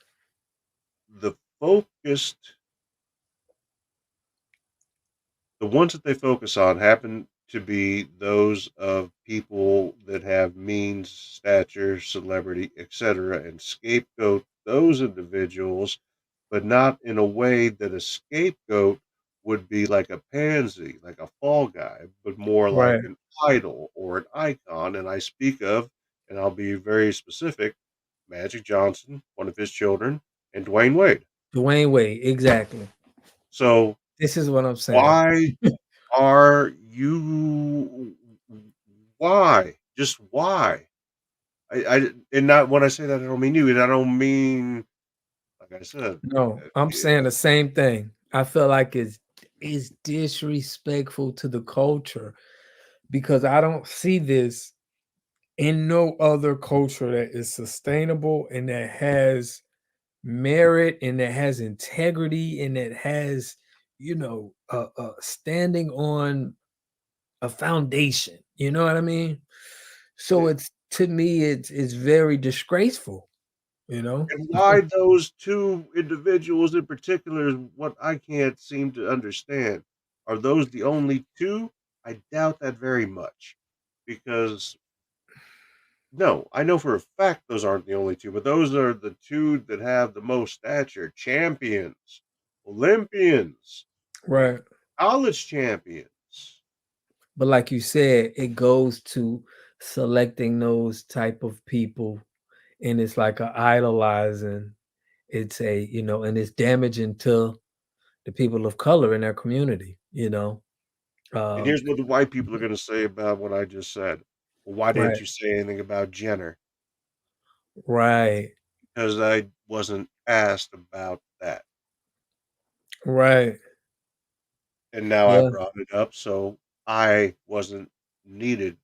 [SPEAKER 2] the focused the ones that they focus on happen to be those of people that have means, stature, celebrity, etc., and scapegoat those individuals, but not in a way that a scapegoat would be like a pansy, like a fall guy, but more like
[SPEAKER 1] right.
[SPEAKER 2] an idol or an icon. And I speak of, and I'll be very specific, Magic Johnson, one of his children, and Dwayne Wade.
[SPEAKER 1] Dwayne Wade, exactly.
[SPEAKER 2] So
[SPEAKER 1] This is what I'm saying.
[SPEAKER 2] why are you why? Just why? And not when I say that, I don't mean you, and I don't mean, like I said,
[SPEAKER 1] No, I'm saying the same thing. I feel like it's disrespectful to the culture because I don't see this in no other culture that is sustainable and that has merit and that has integrity and that has standing on a foundation. You know what I mean? So
[SPEAKER 2] and
[SPEAKER 1] it's to me, it's very disgraceful. You know?
[SPEAKER 2] why those two individuals in particular is what I can't seem to understand. Are those the only two? I doubt that very much, because no, I know for a fact those aren't the only two, but those are the two that have the most stature, champions, Olympians,
[SPEAKER 1] Right.
[SPEAKER 2] college champions.
[SPEAKER 1] But like you said, it goes to selecting those type of people, and it's like a idolizing. It's and it's damaging to the people of color in their community.
[SPEAKER 2] And
[SPEAKER 1] Um,
[SPEAKER 2] here's what the white people are going to say about what I just said. Well, why didn't
[SPEAKER 1] right,
[SPEAKER 2] you say anything about Jenner?
[SPEAKER 1] right,
[SPEAKER 2] Because I wasn't asked about that.
[SPEAKER 1] right.
[SPEAKER 2] And now I
[SPEAKER 1] Yeah,
[SPEAKER 2] brought it up, so I wasn't needed,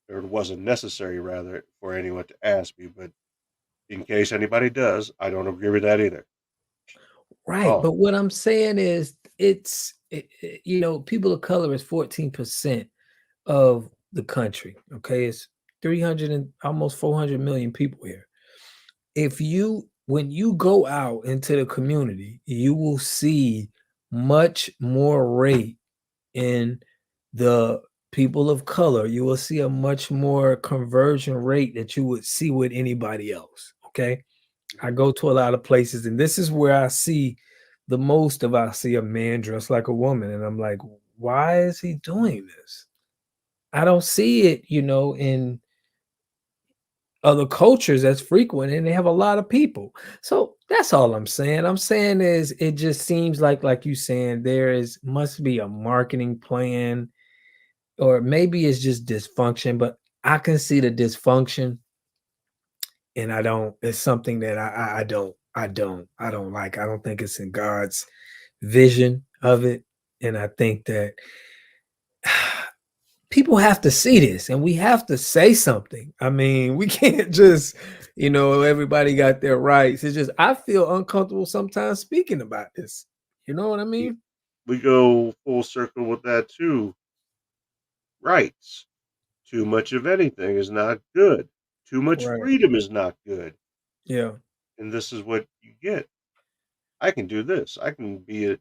[SPEAKER 2] or it wasn't necessary, rather, for anyone to ask me. But in case anybody does, I don't agree with that either.
[SPEAKER 1] right.
[SPEAKER 2] Oh,
[SPEAKER 1] But what I'm saying is, people of color is 14% of the country. Okay, it's 300 and almost 400 million people here. If you when you go out into the community, you will see much more rate in the people of color. You will see a much more conversion rate that you would see with anybody else. Okay. I
[SPEAKER 2] mhm.
[SPEAKER 1] go to a lot of places, and this is where I see the most of I see a man dressed like a woman, and I'm like, why is he doing this? I don't see it, in other cultures that's frequent and they have a lot of people. So that's all I'm saying. I'm saying is it just seems like you saying there is must be a marketing plan or maybe it's just dysfunction, but I can see the dysfunction and I don't it's something that I don't like. I don't think it's in God's vision of it. And I think that people have to see this and we have to say something. I mean, we can't just, everybody got their rights. It's just I feel uncomfortable sometimes speaking about this. You know what I
[SPEAKER 2] we,
[SPEAKER 1] mean?
[SPEAKER 2] we go full circle with that too. Rights. Too much of anything is not good. Too much
[SPEAKER 1] Right.
[SPEAKER 2] freedom is not good.
[SPEAKER 1] Yeah.
[SPEAKER 2] And this is what you get. I can do this. I can be a,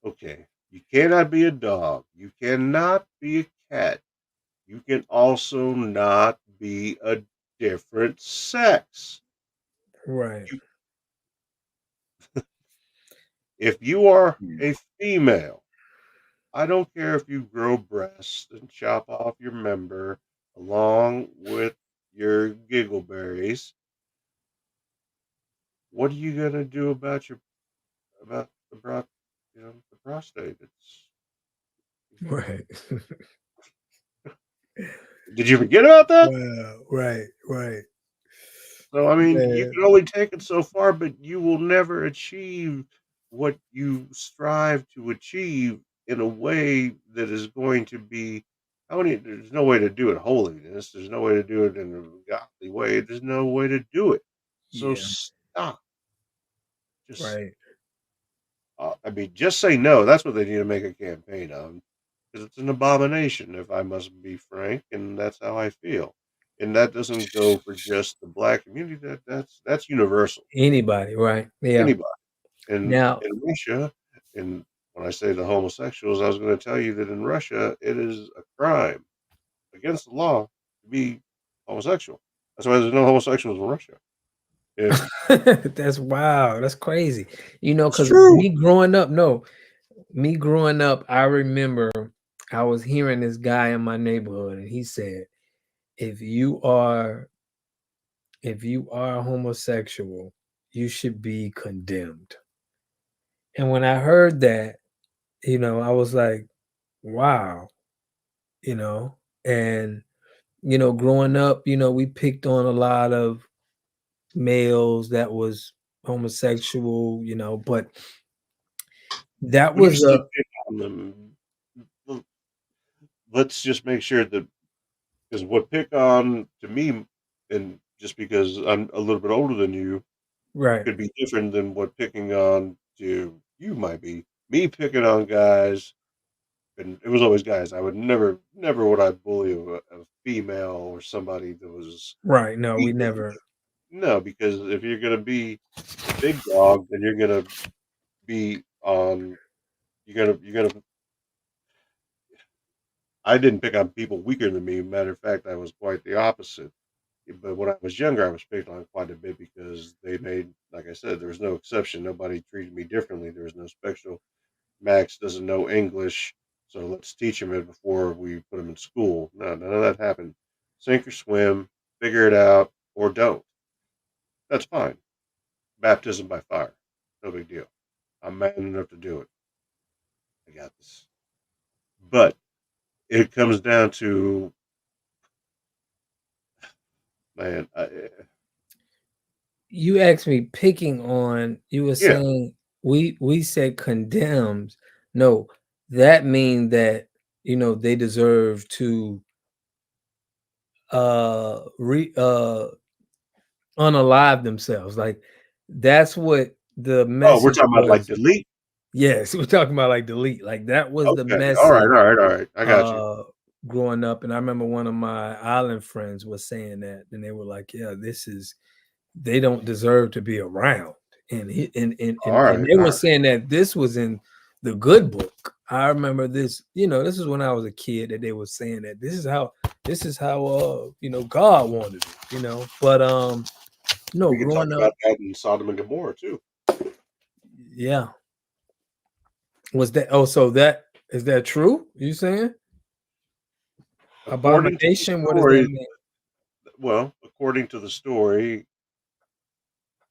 [SPEAKER 2] okay. You cannot be a dog. You cannot be a cat. You can also not be a different sex.
[SPEAKER 1] Right.
[SPEAKER 2] You, if you are
[SPEAKER 1] Mm.
[SPEAKER 2] a female, I don't care if you grow breasts and chop off your member along with your giggleberries. What are you gonna do about the prostate? It's
[SPEAKER 1] Right.
[SPEAKER 2] did you forget about that?
[SPEAKER 1] Wow. Right. Right.
[SPEAKER 2] So I mean, you
[SPEAKER 1] Man.
[SPEAKER 2] can only take it so far, but you will never achieve what you strive to achieve in a way that is going to be there's no way to do it holiness. There's no way to do it in a godly way. There's no way to do it. So
[SPEAKER 1] Yeah.
[SPEAKER 2] stop. Just,
[SPEAKER 1] Right.
[SPEAKER 2] I mean, just say no. That's what they need to make a campaign on, because it's an abomination, if I must be frank, and that's how I feel. And that doesn't go for just the black community. That's universal.
[SPEAKER 1] Anybody. Right. Yeah.
[SPEAKER 2] Anybody. And
[SPEAKER 1] Now.
[SPEAKER 2] in Russia, and when I say the homosexuals, I was going to tell you that in Russia, it is a crime against the law to be homosexual. That's why there's no homosexuals in Russia. If
[SPEAKER 1] That's wow. That's crazy.
[SPEAKER 2] it's
[SPEAKER 1] Because
[SPEAKER 2] true,
[SPEAKER 1] me growing up, I remember I was hearing this guy in my neighborhood, and he said, if you are homosexual, you should be condemned. And when I heard that, I was like, wow, you know, and growing up, we picked on a lot of males that was homosexual, but that
[SPEAKER 2] when you
[SPEAKER 1] was
[SPEAKER 2] say
[SPEAKER 1] a
[SPEAKER 2] pick on them, l- let's just make sure that, because what pick on to me, and just because I'm a little bit older than you,
[SPEAKER 1] right,
[SPEAKER 2] could be different than what picking on to you might be. Me picking on guys, and it was always guys. I would never would I bully a female or somebody that was
[SPEAKER 1] right. No, we
[SPEAKER 2] weaker.
[SPEAKER 1] never.
[SPEAKER 2] No, because if you're gonna be the big dog, then you're gonna be on. You're gonna. I didn't pick on people weaker than me. Matter of fact, I was quite the opposite. But when I was younger, I was picked on quite a bit because they made, like I said, there was no exception. Nobody treated me differently. There was no special. Max doesn't know English, so let's teach him it before we put him in school. No, none of that happened. Sink or swim, figure it out, or don't. That's fine. Baptism by fire. No big deal. I'm man enough to do it. I got this. But it comes down to, man,
[SPEAKER 1] You asked me picking on. You were
[SPEAKER 2] yeah.
[SPEAKER 1] saying we said condemns. No, that mean that they deserve to re unalive themselves. Like that's what the
[SPEAKER 2] Oh, we're
[SPEAKER 1] message
[SPEAKER 2] talking about like
[SPEAKER 1] was.
[SPEAKER 2] delete.
[SPEAKER 1] Yes, we're talking about like delete. Like that was the
[SPEAKER 2] Okay. All right.
[SPEAKER 1] message
[SPEAKER 2] All right. All right. I got you.
[SPEAKER 1] uh growing up. And I remember one of my island friends was saying that, and they were like, yeah, they don't deserve to be around. And he
[SPEAKER 2] All
[SPEAKER 1] and
[SPEAKER 2] right.
[SPEAKER 1] they
[SPEAKER 2] All
[SPEAKER 1] were
[SPEAKER 2] right.
[SPEAKER 1] saying that this was in the good book. I remember this, this is when I was a kid that they were saying that this is how God wanted it. But no,
[SPEAKER 2] We can talk
[SPEAKER 1] growing up,
[SPEAKER 2] about that in Sodom and Gomorrah too.
[SPEAKER 1] yeah. Was that so that is that true? You saying
[SPEAKER 2] According to the
[SPEAKER 1] abomination? What does that
[SPEAKER 2] story,
[SPEAKER 1] mean?
[SPEAKER 2] well, according to the story,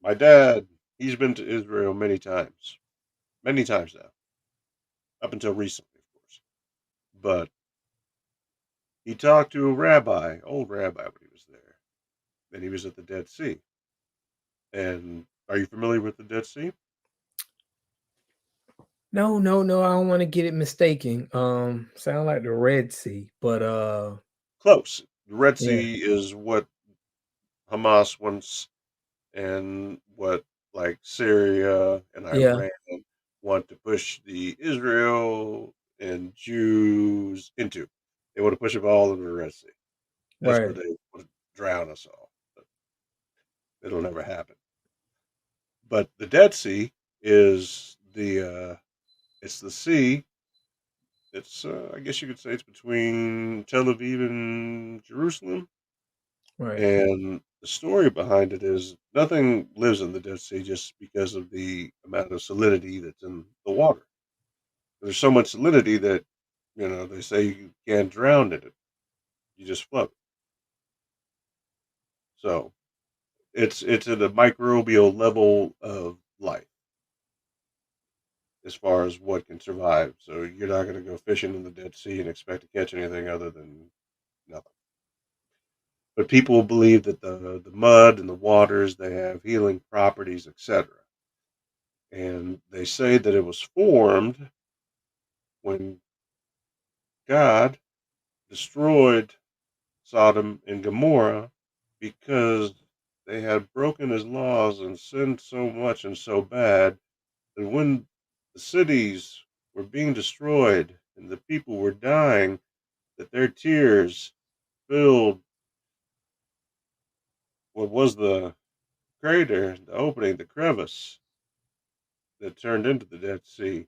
[SPEAKER 2] my dad, he's been to Israel many times now, up until recently, of course. But he talked to a rabbi, old rabbi, when he was there, and he was at the Dead Sea. And are you familiar with the Dead Sea?
[SPEAKER 1] No, no, no. I don't want to get it mistaken. Sound like the Red Sea, but
[SPEAKER 2] Close. The Red
[SPEAKER 1] yeah,
[SPEAKER 2] Sea is what Hamas wants, and what like Syria and
[SPEAKER 1] yeah,
[SPEAKER 2] Iran want to push the Israel and Jews into. They want to push them all into the Red Sea. That's where
[SPEAKER 1] right,
[SPEAKER 2] they want to drown us all. But it'll never happen. But the Dead Sea is it's the sea. It's I guess you could say it's between Tel Aviv and Jerusalem.
[SPEAKER 1] right,
[SPEAKER 2] And the story behind it is nothing lives in the Dead Sea just because of the amount of salinity that's in the water. There's so much salinity that they say you can't drown in it; you just float. So it's at a microbial level of life as far as what can survive. So you're not going to go fishing in the Dead Sea and expect to catch anything other than nothing. But people believe that the mud and the waters, they have healing properties, etc. And they say that it was formed when God destroyed Sodom and Gomorrah because they had broken his laws and sinned so much and so bad that when the cities were being destroyed and the people were dying, that their tears filled what was the crater, the opening, the crevice that turned into the Dead Sea.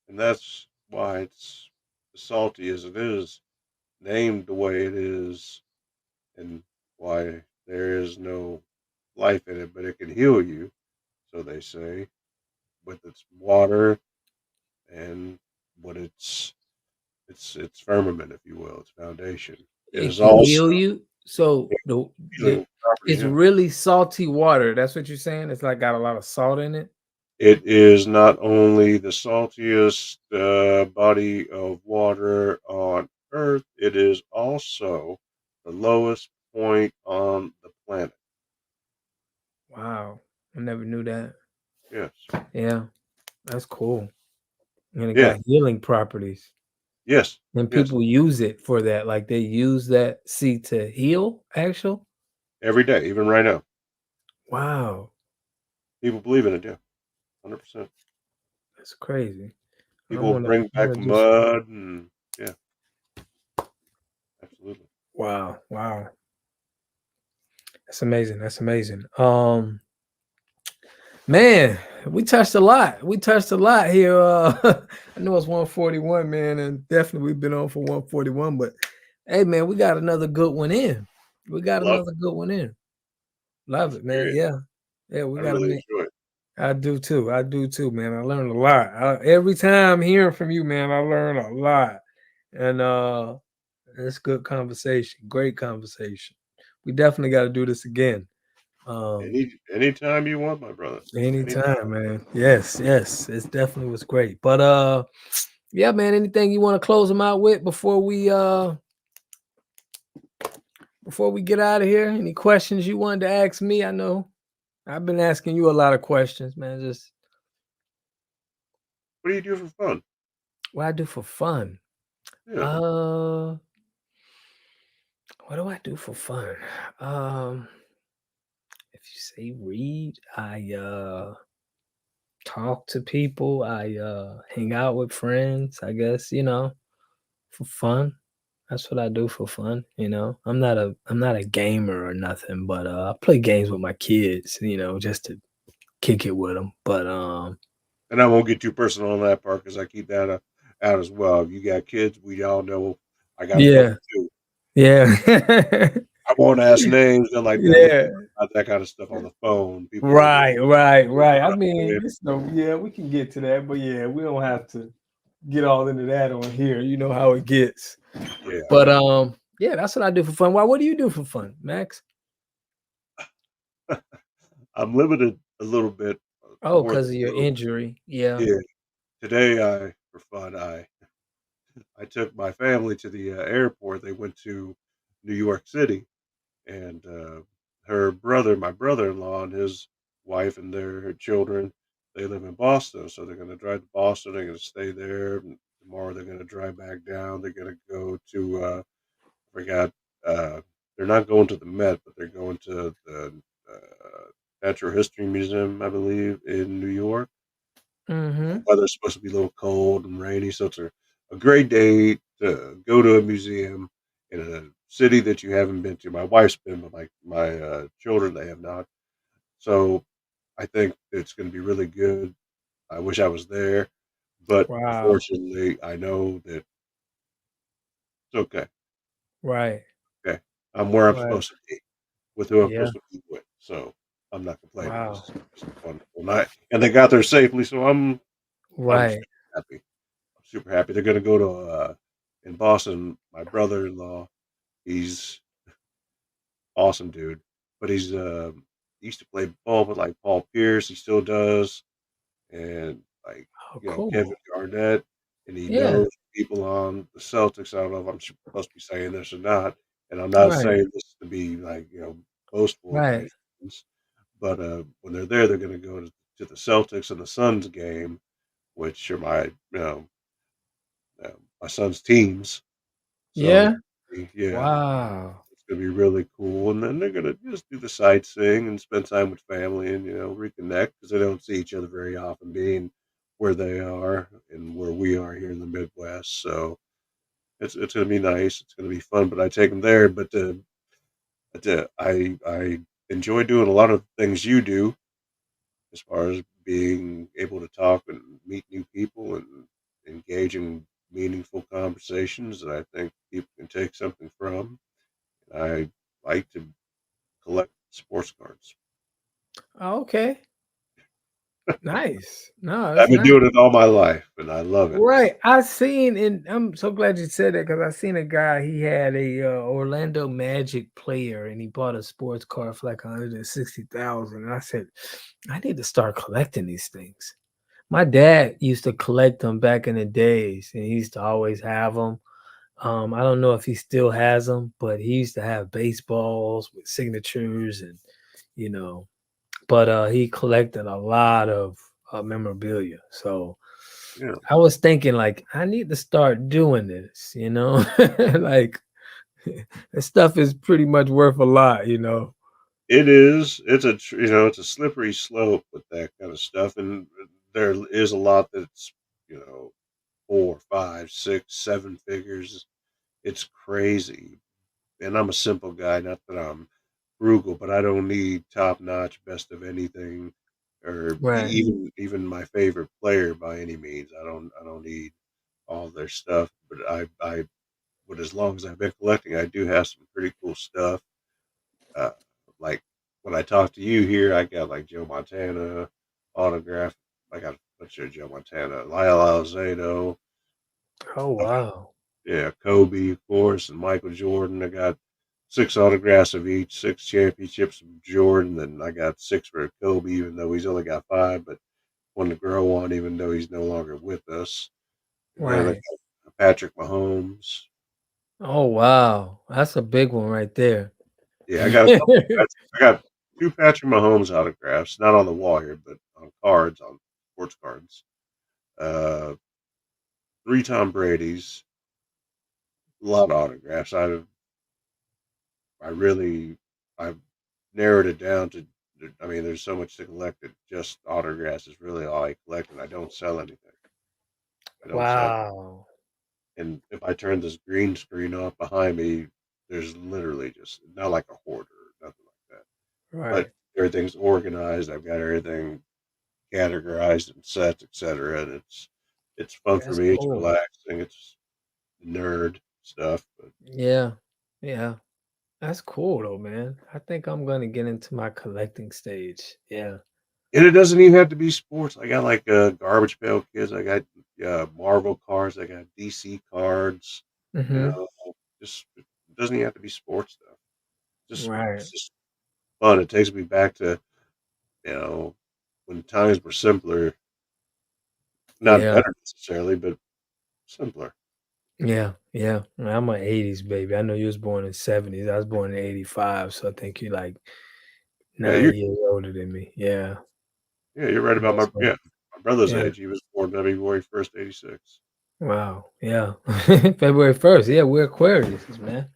[SPEAKER 2] And that's why it's as salty as it is, named the way it is, and why there is no life in it, but it can heal you, so they say, with its water and what its firmament, if you will, its foundation. It
[SPEAKER 1] It
[SPEAKER 2] is
[SPEAKER 1] can
[SPEAKER 2] also
[SPEAKER 1] heal you. So the
[SPEAKER 2] healing properties.
[SPEAKER 1] it's
[SPEAKER 2] Yeah.
[SPEAKER 1] really salty water. That's what you're saying. It's like got a lot of salt in it.
[SPEAKER 2] It is not only the saltiest body of water on Earth, it is also the lowest point on the planet.
[SPEAKER 1] Wow, I never knew that.
[SPEAKER 2] Yes.
[SPEAKER 1] Yeah, that's cool. And it
[SPEAKER 2] Yeah.
[SPEAKER 1] got healing properties.
[SPEAKER 2] Yes.
[SPEAKER 1] And
[SPEAKER 2] Yes.
[SPEAKER 1] people use it for that. Like they use that sea to heal, actual.
[SPEAKER 2] Every day, even right now.
[SPEAKER 1] Wow,
[SPEAKER 2] People believe in it, yeah. 100%.
[SPEAKER 1] that's crazy. I
[SPEAKER 2] People
[SPEAKER 1] wanna
[SPEAKER 2] bring
[SPEAKER 1] I
[SPEAKER 2] back
[SPEAKER 1] wanna do some.
[SPEAKER 2] mud and yeah, absolutely.
[SPEAKER 1] Wow, wow. That's amazing. That's amazing. Man, we touched a lot. We touched a lot here. I know it's 141, man, and definitely we've been on for 141. But hey, man, we got another good one in. We got
[SPEAKER 2] Love
[SPEAKER 1] another good one in. Love it, man.
[SPEAKER 2] experience.
[SPEAKER 1] Yeah, yeah, we
[SPEAKER 2] I
[SPEAKER 1] got to
[SPEAKER 2] really
[SPEAKER 1] make.
[SPEAKER 2] enjoy it.
[SPEAKER 1] I do too. I do too, man. I learned a lot. Every time hearing from you, man, I learn a lot, and it's good conversation. Great conversation. We definitely got to do this again. Um,
[SPEAKER 2] Anytime you want, my brother. Anytime.
[SPEAKER 1] Anytime, man. Yes, yes. It definitely was great. But yeah, man, anything you want to close them out with before we get out of here? Any questions you wanted to ask me? I know I've been asking you a lot of questions, man. Just
[SPEAKER 2] What do you do for fun?
[SPEAKER 1] what I do for fun.
[SPEAKER 2] Yeah.
[SPEAKER 1] Uh what do I do for fun? If you say read, I talk to people, I hang out with friends, I guess, for fun. That's what I do for fun. I'm not a gamer or nothing, but I play games with my kids, just to kick it with them. But
[SPEAKER 2] And I won't get too personal on that part because I keep that out as well. If you got kids, we all know I got a
[SPEAKER 1] yeah,
[SPEAKER 2] couple too.
[SPEAKER 1] yeah.
[SPEAKER 2] I won't ask names and like that. We can
[SPEAKER 1] Yeah.
[SPEAKER 2] talk about that kind of stuff on the phone. People that
[SPEAKER 1] Right, right, right. I mean,
[SPEAKER 2] yeah,
[SPEAKER 1] yeah, we can get to that, but yeah, we don't have to get all into that on here. You know how it gets.
[SPEAKER 2] yeah.
[SPEAKER 1] But yeah, that's what I do for fun. Why? What do you do for fun, Max?
[SPEAKER 2] I'm limited a little bit
[SPEAKER 1] Oh,
[SPEAKER 2] more than
[SPEAKER 1] because of your
[SPEAKER 2] you.
[SPEAKER 1] injury. Yeah.
[SPEAKER 2] Yeah. Today, for fun, I took my family to the airport. They went to New York City, and my brother-in-law, and his wife and their children, they live in Boston, so they're going to drive to Boston. They're going to stay there. And tomorrow, they're going to drive back down. They're going to go to forgot. They're not going to the Met, but they're going to the Natural History Museum, I believe, in New York. The
[SPEAKER 1] Mm-hmm.
[SPEAKER 2] weather's supposed to be a little cold and rainy, so it's a great day to go to a museum in a city that you haven't been to. My wife's been, but my children, they have not. So I think it's going to be really good. I wish I was there, but
[SPEAKER 1] Wow.
[SPEAKER 2] unfortunately, I know that it's okay.
[SPEAKER 1] Right.
[SPEAKER 2] Okay, I'm where I'm
[SPEAKER 1] Right.
[SPEAKER 2] supposed to be with who I'm
[SPEAKER 1] Yeah.
[SPEAKER 2] supposed to be with, so I'm not complaining.
[SPEAKER 1] Wow.
[SPEAKER 2] It's a wonderful night, and they got there safely, so I'm
[SPEAKER 1] Right.
[SPEAKER 2] super happy. I'm super happy. They're gonna go to in Boston. My brother-in-law, he's awesome dude, but he used to play ball with like Paul Pierce. He still does, and like
[SPEAKER 1] Oh,
[SPEAKER 2] Kevin
[SPEAKER 1] cool.
[SPEAKER 2] Garnett, and he
[SPEAKER 1] Yeah.
[SPEAKER 2] knows people on the Celtics. I don't know if I'm supposed to be saying this or not, and I'm not
[SPEAKER 1] Right.
[SPEAKER 2] saying this to be like boastful by
[SPEAKER 1] Right.
[SPEAKER 2] any means. But when they're there, they're going to go to the Celtics and the Suns game, which are my son's teams. So they're
[SPEAKER 1] Yeah.
[SPEAKER 2] Yeah,
[SPEAKER 1] Wow.
[SPEAKER 2] it's gonna be really cool, and then they're gonna just do the sightseeing and spend time with family and, reconnect because they don't see each other very often being where they are and where we are here in the Midwest, so it's gonna be nice, it's gonna be fun, but I take them there, I enjoy doing a lot of things you do as far as being able to talk and meet new people and engage in meaningful conversations that I think people can take something from. I like to collect sports cards.
[SPEAKER 1] Okay. Nice. No,
[SPEAKER 2] I've
[SPEAKER 1] that's
[SPEAKER 2] been
[SPEAKER 1] nice.
[SPEAKER 2] doing it all my life, and I love it.
[SPEAKER 1] Right. I seen, and I'm so glad you said that because I seen a guy. He had a Orlando Magic player, and he bought a sports car for like 160,000. And I said, I need to start collecting these things. My dad used to collect them back in the days, and he used to always have them. I don't know if he still has them, but he used to have baseballs with signatures and you know, but he collected a lot of memorabilia. So
[SPEAKER 2] Yeah,
[SPEAKER 1] I was thinking like I need to start doing this. Like this stuff is pretty much worth a lot.
[SPEAKER 2] it is. It's a slippery slope with that kind of stuff, and there is a lot that's you know 4, 5, 6, 7 figures. It's crazy, and I'm a simple guy. Not that I'm frugal, but I don't need top notch, best of anything, or
[SPEAKER 1] Right.
[SPEAKER 2] even my favorite player by any means. I don't need all their stuff, but but as long as I've been collecting, I do have some pretty cool stuff. Uh, like when I talk to you here, I got like Joe Montana autograph. I got a bunch of Joe Montana, Lyle Alzado,
[SPEAKER 1] Oh wow.
[SPEAKER 2] yeah, Kobe, of course, and Michael Jordan. I got 6 autographs of each, 6 championships of Jordan, and I got 6 for Kobe, even though he's only got 5, but one to grow on, even though he's no longer with us. And then I
[SPEAKER 1] Right.
[SPEAKER 2] got Patrick Mahomes.
[SPEAKER 1] Oh wow. That's a big one right there.
[SPEAKER 2] Yeah, I got a couple. I got 2 Patrick Mahomes autographs, not on the wall here, but on cards, on sports cards. Uh, 3 Tom Brady's, a lot of autographs. I really, I've narrowed it down to. I mean, there's so much to collect that just autographs is really all I collect, and I don't sell anything. I don't sell,
[SPEAKER 1] Wow.
[SPEAKER 2] and if I turn this green screen off behind me, there's literally just not like a hoarder, nothing like that. But
[SPEAKER 1] Right.
[SPEAKER 2] everything's organized. I've got everything categorized and sets, etc. And it's fun for
[SPEAKER 1] That's
[SPEAKER 2] me. It's
[SPEAKER 1] cool.
[SPEAKER 2] relaxing. It's nerd stuff, but
[SPEAKER 1] Yeah. Yeah. That's cool though, man. I think I'm gonna get into my collecting stage. Yeah.
[SPEAKER 2] and it doesn't even have to be sports. I got like Garbage Pail Kids. I got Marvel cards. I got DC cards. You
[SPEAKER 1] Hmm.
[SPEAKER 2] know, just it doesn't even have to be sports stuff.
[SPEAKER 1] Right.
[SPEAKER 2] It's just fun. It takes me back to you know when times were simpler, not
[SPEAKER 1] Yeah.
[SPEAKER 2] better necessarily, but simpler.
[SPEAKER 1] Yeah. Yeah. I'm an 80s baby. I know you was born in 70s. I was born in 85, so I think you're like
[SPEAKER 2] Yeah,
[SPEAKER 1] 9 years older than me. Yeah.
[SPEAKER 2] you're right
[SPEAKER 1] Yeah.
[SPEAKER 2] about
[SPEAKER 1] So
[SPEAKER 2] my brother's
[SPEAKER 1] yeah.
[SPEAKER 2] age. He was born February 1st, '86.
[SPEAKER 1] Wow. Yeah. February 1st. Yeah, we're Aquarius, man.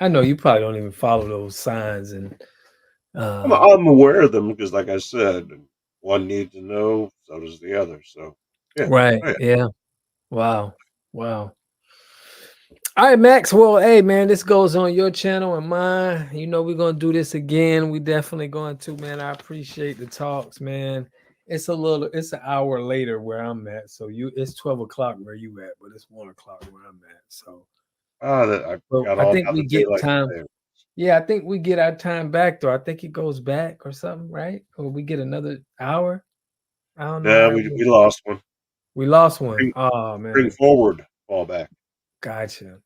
[SPEAKER 1] I know you probably don't even follow those signs and uh
[SPEAKER 2] I'm aware of them because, like I said, one needs to know, so does the other. So, yeah,
[SPEAKER 1] right.
[SPEAKER 2] oh, yeah,
[SPEAKER 1] Yeah. Wow. Wow. All right, Max. Well, hey, man, this goes on your channel and mine. We're gonna do this again. We definitely going to, man. I appreciate the talks, man. It's an hour later where I'm at. So it's 12 o'clock where you at, but it's 1 o'clock where I'm at. So,
[SPEAKER 2] I
[SPEAKER 1] well,
[SPEAKER 2] forgot
[SPEAKER 1] I
[SPEAKER 2] all
[SPEAKER 1] think
[SPEAKER 2] about
[SPEAKER 1] we
[SPEAKER 2] the
[SPEAKER 1] get
[SPEAKER 2] daylight
[SPEAKER 1] time.
[SPEAKER 2] savings.
[SPEAKER 1] Yeah, I think we get our time back though. I think it goes back or something, right? Or we get another hour. I don't know how
[SPEAKER 2] No,
[SPEAKER 1] that
[SPEAKER 2] we
[SPEAKER 1] works.
[SPEAKER 2] lost one.
[SPEAKER 1] We lost one.
[SPEAKER 2] Bring,
[SPEAKER 1] Oh
[SPEAKER 2] bring
[SPEAKER 1] man.
[SPEAKER 2] forward, fall back.
[SPEAKER 1] Gotcha.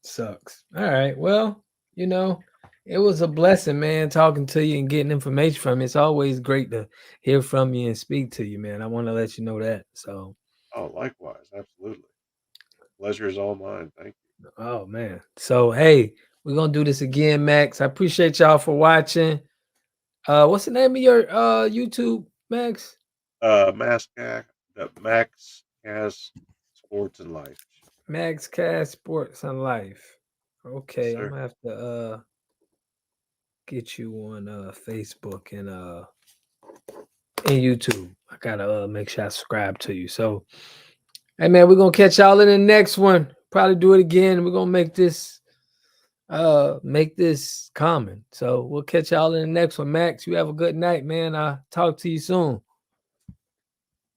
[SPEAKER 1] Sucks. All right. Well, you know, it was a blessing, man, talking to you and getting information from you. It's always great to hear from you and speak to you, man. I want to let you know that. So,
[SPEAKER 2] Oh, likewise, absolutely. Pleasure is all mine. Thank
[SPEAKER 1] oh man. So, hey, we're gonna do this again, Max. I appreciate y'all for watching. What's the name of your YouTube, Max?
[SPEAKER 2] you. Max has sports and life.
[SPEAKER 1] Max Cast Sports and Life. Okay, I'm
[SPEAKER 2] sir.
[SPEAKER 1] gonna have to get you on Facebook and YouTube. I gotta make sure I subscribe to you. So, hey man, we're gonna catch y'all in the next one. Probably do it again. We're gonna make this common. So we'll catch y'all in the next one. Max, you have a good night, man. I'll talk to you soon.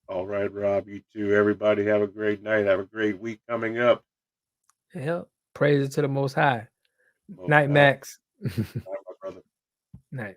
[SPEAKER 2] All right, Rob. You too. Everybody have a great night. Have a great week coming up.
[SPEAKER 1] Yeah. Praise it to the most high.
[SPEAKER 2] Most
[SPEAKER 1] Night,
[SPEAKER 2] high.
[SPEAKER 1] Max.
[SPEAKER 2] My brother.
[SPEAKER 1] Night.